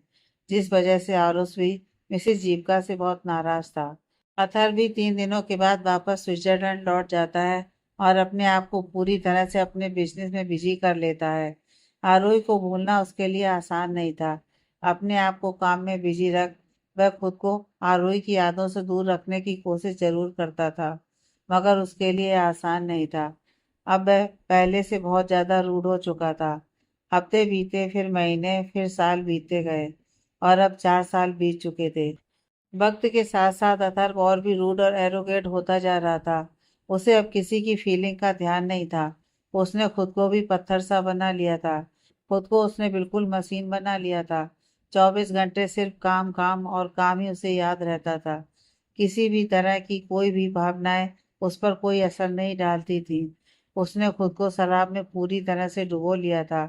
जिस वजह से आरुष भी मिसिस जीविका से बहुत नाराज था। अथर भी 3 दिनों के बाद वापस स्विट्जरलैंड लौट जाता है, और अपने आप को पूरी तरह से अपने बिजनेस में बिजी कर लेता है। आरोही को भूलना उसके लिए आसान नहीं था। अपने आप को काम में बिजी रख वह खुद को आरोही की यादों से दूर रखने की कोशिश जरूर करता था, मगर उसके लिए आसान नहीं था। अब वह पहले से बहुत ज्यादा रूड हो चुका था। हफ्ते बीते, फिर महीने, फिर साल बीतते गए, और अब 4 साल बीत चुके थे। वक्त के साथ साथ अथर्व और भी रूड और एरोगेट होता जा रहा था। उसे अब किसी की फीलिंग का ध्यान नहीं था। उसने खुद को भी पत्थर सा बना लिया था। खुद को उसने बिल्कुल मशीन बना लिया था। 24 घंटे सिर्फ काम काम और काम ही उसे याद रहता था। किसी भी तरह की कोई भी भावनाएं उस पर कोई असर नहीं डालती थी। उसने खुद को शराब में पूरी तरह से डुबो लिया था।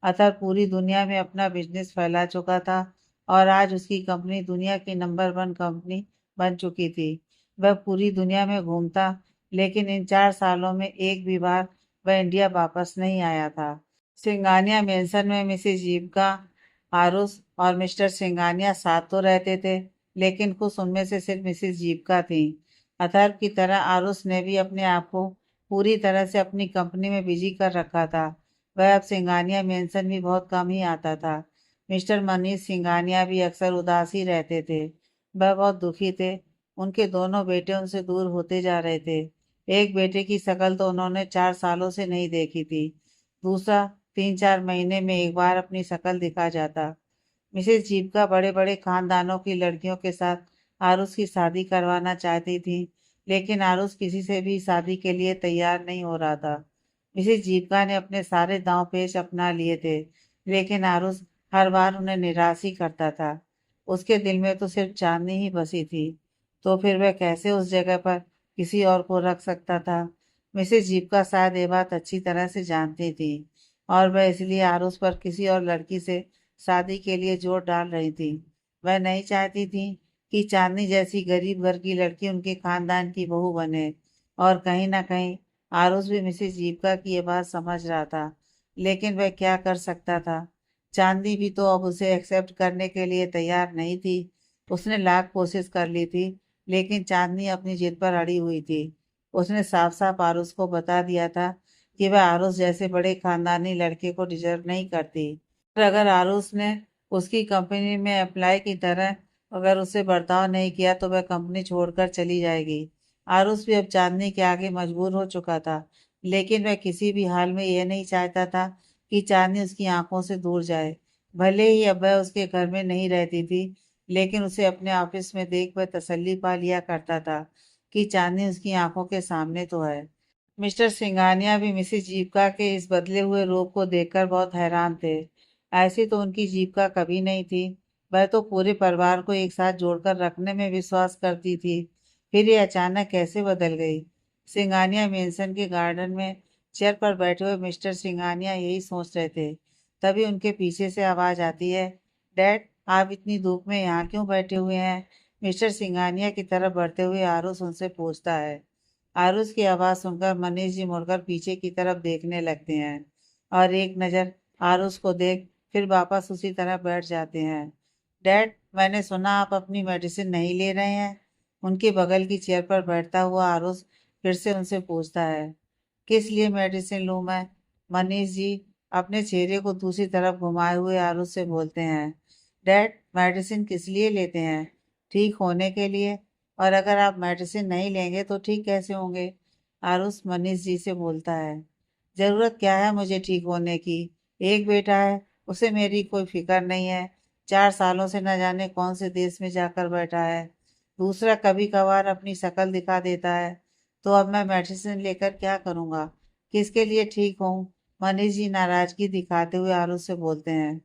अतः पूरी दुनिया में अपना बिजनेस फैला चुका था, और आज उसकी कंपनी दुनिया की नंबर 1 कंपनी बन चुकी थी। वह पूरी दुनिया में घूमता, लेकिन इन 4 सालों में एक भी बार वह इंडिया वापस नहीं आया था। सिंगानिया मेंशन में मिसेस जीविका, आरुष और मिस्टर सिंगानिया साथ तो रहते थे, लेकिन खुश उनमें से सिर्फ मिसेस जीविका थी। अथर्व की तरह आरुष ने भी अपने आप को पूरी तरह से अपनी कंपनी में बिजी कर रखा था। वह अब सिंगानिया मेंशन भी बहुत कम ही आता था। मिस्टर मनीष सिंघानिया भी अक्सर उदास ही रहते थे। वह बहुत दुखी थे। उनके दोनों बेटे उनसे दूर होते जा रहे थे। एक बेटे की शक्ल तो उन्होंने 4 सालों से नहीं देखी थी। दूसरा 3-4 महीने में एक बार अपनी शक्ल दिखा जाता। मिसेस जीविका बड़े बड़े खानदानों की लड़कियों के साथ आरुष की शादी करवाना चाहती थी, लेकिन आरुष किसी से भी शादी के लिए तैयार नहीं हो रहा था। मिसेस जीविका ने अपने सारे दांव पेच अपना लिए थे, लेकिन आरुष हर बार उन्हें निराश ही करता था। उसके दिल में तो सिर्फ चांदनी ही बसी थी, तो फिर वह कैसे उस जगह पर किसी और को रख सकता था? मिसेस जीविका शायद ये बात अच्छी तरह से जानती थी, और वह इसलिए आरुष पर किसी और लड़की से शादी के लिए जोर डाल रही थी। वह नहीं चाहती थी कि चांदनी जैसी गरीब घर की लड़की उनके खानदान की बहू बने, और कहीं ना कहीं आरुष भी मिसेस जीविका की ये बात समझ रहा था, लेकिन वह क्या कर सकता था? चांदनी भी तो अब उसे एक्सेप्ट करने के लिए तैयार नहीं थी। उसने लाख कोशिश कर ली थी, लेकिन चांदनी अपनी जिद पर अड़ी हुई थी। उसने साफ साफ आरुष को बता दिया था कि वह आरुष जैसे बड़े खानदानी लड़के को डिजर्व नहीं करती। पर अगर आरुष ने उसकी कंपनी में अप्लाई की तरह अगर उसे बर्ताव नहीं किया तो वह कंपनी छोड़कर चली जाएगी। आरुष भी अब चांदनी के आगे मजबूर हो चुका था, लेकिन वह किसी भी हाल में यह नहीं चाहता था कि चांदनी उसकी आंखों से दूर जाए। भले ही अब वह उसके घर में नहीं रहती थी, लेकिन उसे अपने ऑफिस में देख वह तसल्ली पा लिया करता था कि चांदनी उसकी आंखों के सामने तो है। मिस्टर सिंघानिया भी मिसेस जीविका के इस बदले हुए रूप को देखकर बहुत हैरान थे। ऐसी तो उनकी जीविका कभी नहीं थी। वह तो पूरे परिवार को एक साथ जोड़कर रखने में विश्वास करती थी, फिर ये अचानक कैसे बदल गई। सिंघानिया मेंशन के गार्डन में चेयर पर बैठे हुए मिस्टर सिंघानिया यही सोच रहे थे, तभी उनके पीछे से आवाज आती है, डैड आप इतनी धूप में यहाँ क्यों बैठे हुए हैं। मिस्टर सिंघानिया की तरफ बढ़ते हुए आरुष उनसे पूछता है। आरुष की आवाज़ सुनकर मनीष जी मुड़कर पीछे की तरफ देखने लगते हैं और एक नज़र आरुष को देख फिर वापस उसी तरह बैठ जाते हैं। डैड मैंने सुना आप अपनी मेडिसिन नहीं ले रहे हैं। उनके बगल की चेयर पर बैठता हुआ आरुष फिर से उनसे पूछता है। किस लिए मेडिसिन लूँ मैं। मनीष जी अपने चेहरे को दूसरी तरफ घुमाए हुए आरुष से बोलते हैं। डैड मेडिसिन किस लिए लेते हैं। ठीक होने के लिए। और अगर आप मेडिसिन नहीं लेंगे तो ठीक कैसे होंगे। आरुष मनीष जी से बोलता है। ज़रूरत क्या है मुझे ठीक होने की। एक बेटा है, उसे मेरी कोई फिक्र नहीं है। 4 सालों से न जाने कौन से देश में जाकर बैठा है। दूसरा कभी कभार अपनी शक्ल दिखा देता है, तो अब मैं मेडिसिन लेकर क्या करूँगा। किसके लिए ठीक हूँ। मनीष जी नाराजगी दिखाते हुए आरुष से बोलते हैं।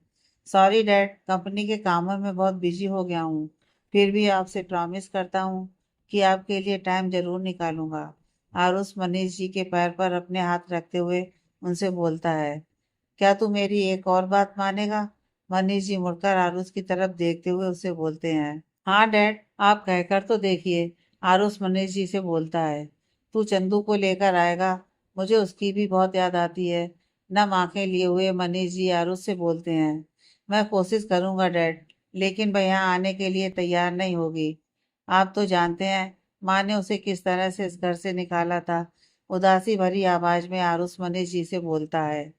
सॉरी डैड कंपनी के कामों में बहुत बिजी हो गया हूँ, फिर भी आपसे प्रॉमिस करता हूँ कि आपके लिए टाइम जरूर निकालूंगा। आरुष मनीष जी के पैर पर अपने हाथ रखते हुए उनसे बोलता है। क्या तू मेरी एक और बात मानेगा। मनीष जी मुड़कर आरुष की तरफ देखते हुए उसे बोलते हैं। हाँ डैड आप कहकर तो देखिए। आरुष मनीष जी से बोलता है। तू चंदू को लेकर आएगा, मुझे उसकी भी बहुत याद आती है। नम आंखें लिए हुए मनीष जी आरुष से बोलते हैं। मैं कोशिश करूंगा डैड, लेकिन वह यहाँ आने के लिए तैयार नहीं होगी। आप तो जानते हैं माँ ने उसे किस तरह से इस घर से निकाला था। उदासी भरी आवाज में आरुष मनीष जी से बोलता है।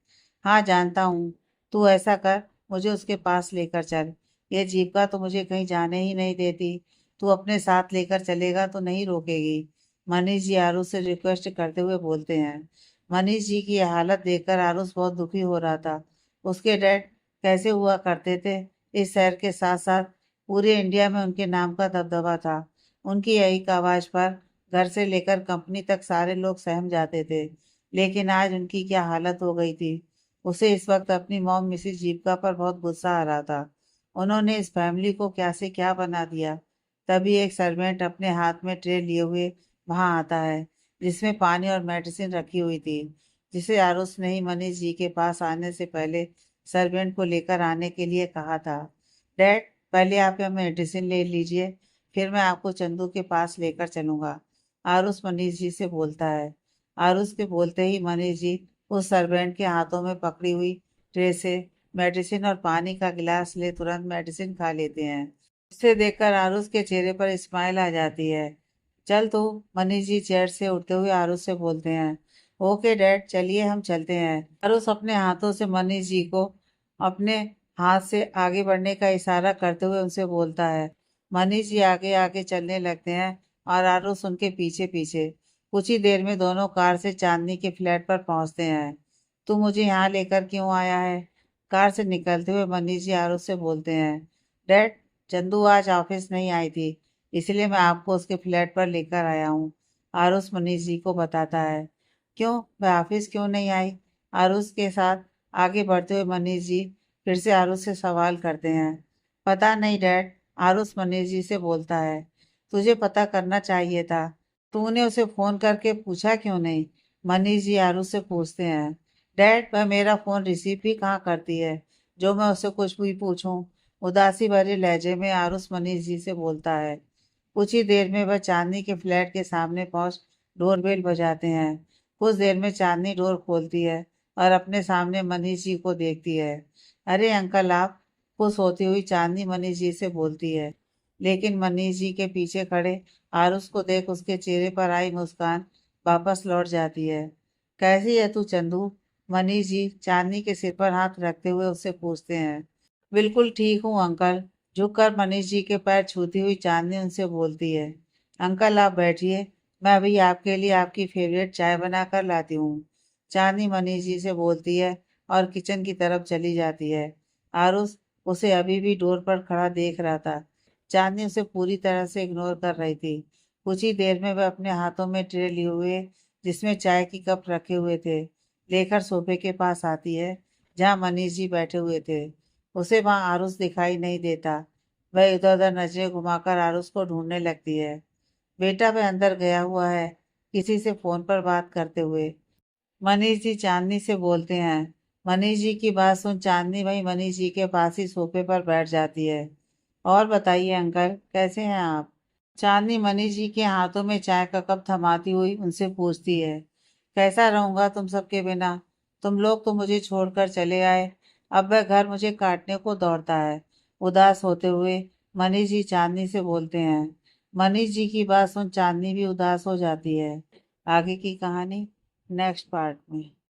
हाँ जानता हूँ। तू ऐसा कर, मुझे उसके पास लेकर चल। ये जीविका तो मुझे कहीं जाने ही नहीं देती। तू अपने साथ लेकर चलेगा तो नहीं रोकेगी। मनीष जी आरुष से रिक्वेस्ट करते हुए बोलते हैं। मनीष जी की यह हालत देखकर आरुष बहुत दुखी हो रहा था। उसके डैड कैसे हुआ करते थे, इस शहर के साथ साथ पूरे इंडिया में उनके नाम का दबदबा था। उनकी एक आवाज पर घर से लेकर कंपनी तक सारे लोग सहम जाते थे। लेकिन आज उनकी क्या हालत हो गई थी। उसे इस वक्त अपनी मॉम मिसिस जीविका पर बहुत गुस्सा आ रहा था। उन्होंने इस फैमिली को क्या से क्या बना दिया। तभी एक सर्वेंट अपने हाथ में ट्रे लिए हुए वहां आता है, जिसमें पानी और मेडिसिन रखी हुई थी, जिसे आरुष ने ही मनीष जी के पास आने से पहले सर्वेंट को लेकर आने के लिए कहा था। डैड पहले आप यह मेडिसिन ले लीजिए, फिर मैं आपको चंदू के पास लेकर चलूंगा। आरुष मनीष जी से बोलता है। आरुष के बोलते ही मनीष जी उस सर्वेंट के हाथों में पकड़ी हुई ट्रे से मेडिसिन और पानी का गिलास ले तुरंत मेडिसिन खा लेते हैं। इसे देखकर आरुष के चेहरे पर स्माइल आ जाती है। चल तो। मनीष जी चेयर से उठते हुए आरुष से बोलते हैं। ओके डैड चलिए हम चलते हैं। आरुष अपने हाथों से मनीष जी को अपने हाथ से आगे बढ़ने का इशारा करते हुए उनसे बोलता है। मनीष जी आगे आगे चलने लगते हैं और आरुष उनके पीछे पीछे। कुछ ही देर में दोनों कार से चांदनी के फ्लैट पर पहुंचते हैं। तू मुझे यहाँ लेकर क्यों आया है। कार से निकलते हुए मनीष जी आरुष से बोलते हैं। डैड चंदू आज ऑफिस नहीं आई थी, इसलिए मैं आपको उसके फ्लैट पर लेकर आया हूँ। आरुष मनीष जी को बताता है। क्यों वह ऑफिस क्यों नहीं आई। आरुष के साथ आगे बढ़ते हुए मनीष जी फिर से आरुष से सवाल करते हैं। पता नहीं डैड। आरुष मनीष जी से बोलता है। तुझे पता करना चाहिए था, तूने उसे फोन करके पूछा क्यों नहीं। मनीष जी आरुष से पूछते हैं। डैड वह मेरा फोन रिसीव भी कहाँ करती है, जो मैं उससे कुछ भी पूछूं। उदासी भरे लहजे में आरुष मनीष जी से बोलता है। कुछ ही देर में वह चांदनी के फ्लैट के सामने पहुंच डोरबेल बजाते हैं। कुछ देर में चांदनी डोर खोलती है और अपने सामने मनीष जी को देखती है। अरे अंकल आप। खुश होती हुई चांदनी मनीष जी से बोलती है, लेकिन मनीष जी के पीछे खड़े आरुष को देख उसके चेहरे पर आई मुस्कान वापस लौट जाती है। कैसी है तू चंदू? मनीष जी चांदनी के सिर पर हाथ रखते हुए उससे पूछते हैं। बिल्कुल ठीक हूँ अंकल। झुककर मनीष जी के पैर छूती हुई चांदनी उनसे बोलती है। अंकल आप बैठिए, मैं अभी आपके लिए आपकी फेवरेट चाय बना कर लाती हूँ। चांदनी मनीष जी से बोलती है और किचन की तरफ चली जाती है। आरुष उसे अभी भी डोर पर खड़ा देख रहा था। चांदनी उसे पूरी तरह से इग्नोर कर रही थी। कुछ ही देर में वह अपने हाथों में ट्रे लिए हुए जिसमें चाय की कप रखे हुए थे लेकर सोफे के पास आती है जहाँ मनीष जी बैठे हुए थे। उसे वहां आरुष दिखाई नहीं देता। वह इधर उधर नजरें घुमाकर आरुष को ढूंढने लगती है। बेटा वह अंदर गया हुआ है किसी से फोन पर बात करते हुए। मनीष जी चांदनी से बोलते हैं। मनीष जी की बात सुन चांदनी वही मनीष जी के पास ही सोफे पर बैठ जाती है। और बताइए अंकल कैसे हैं आप? चांदनी मनीष जी के हाथों में चाय का कप थमाती हुई उनसे पूछती है। कैसा रहूंगा तुम सबके बिना? तुम लोग तो मुझे छोड़कर चले आए। अब वह घर मुझे काटने को दौड़ता है। उदास होते हुए मनीष जी चांदनी से बोलते हैं। मनीष जी की बात सुन चांदनी भी उदास हो जाती है। आगे की कहानी नेक्स्ट पार्ट में।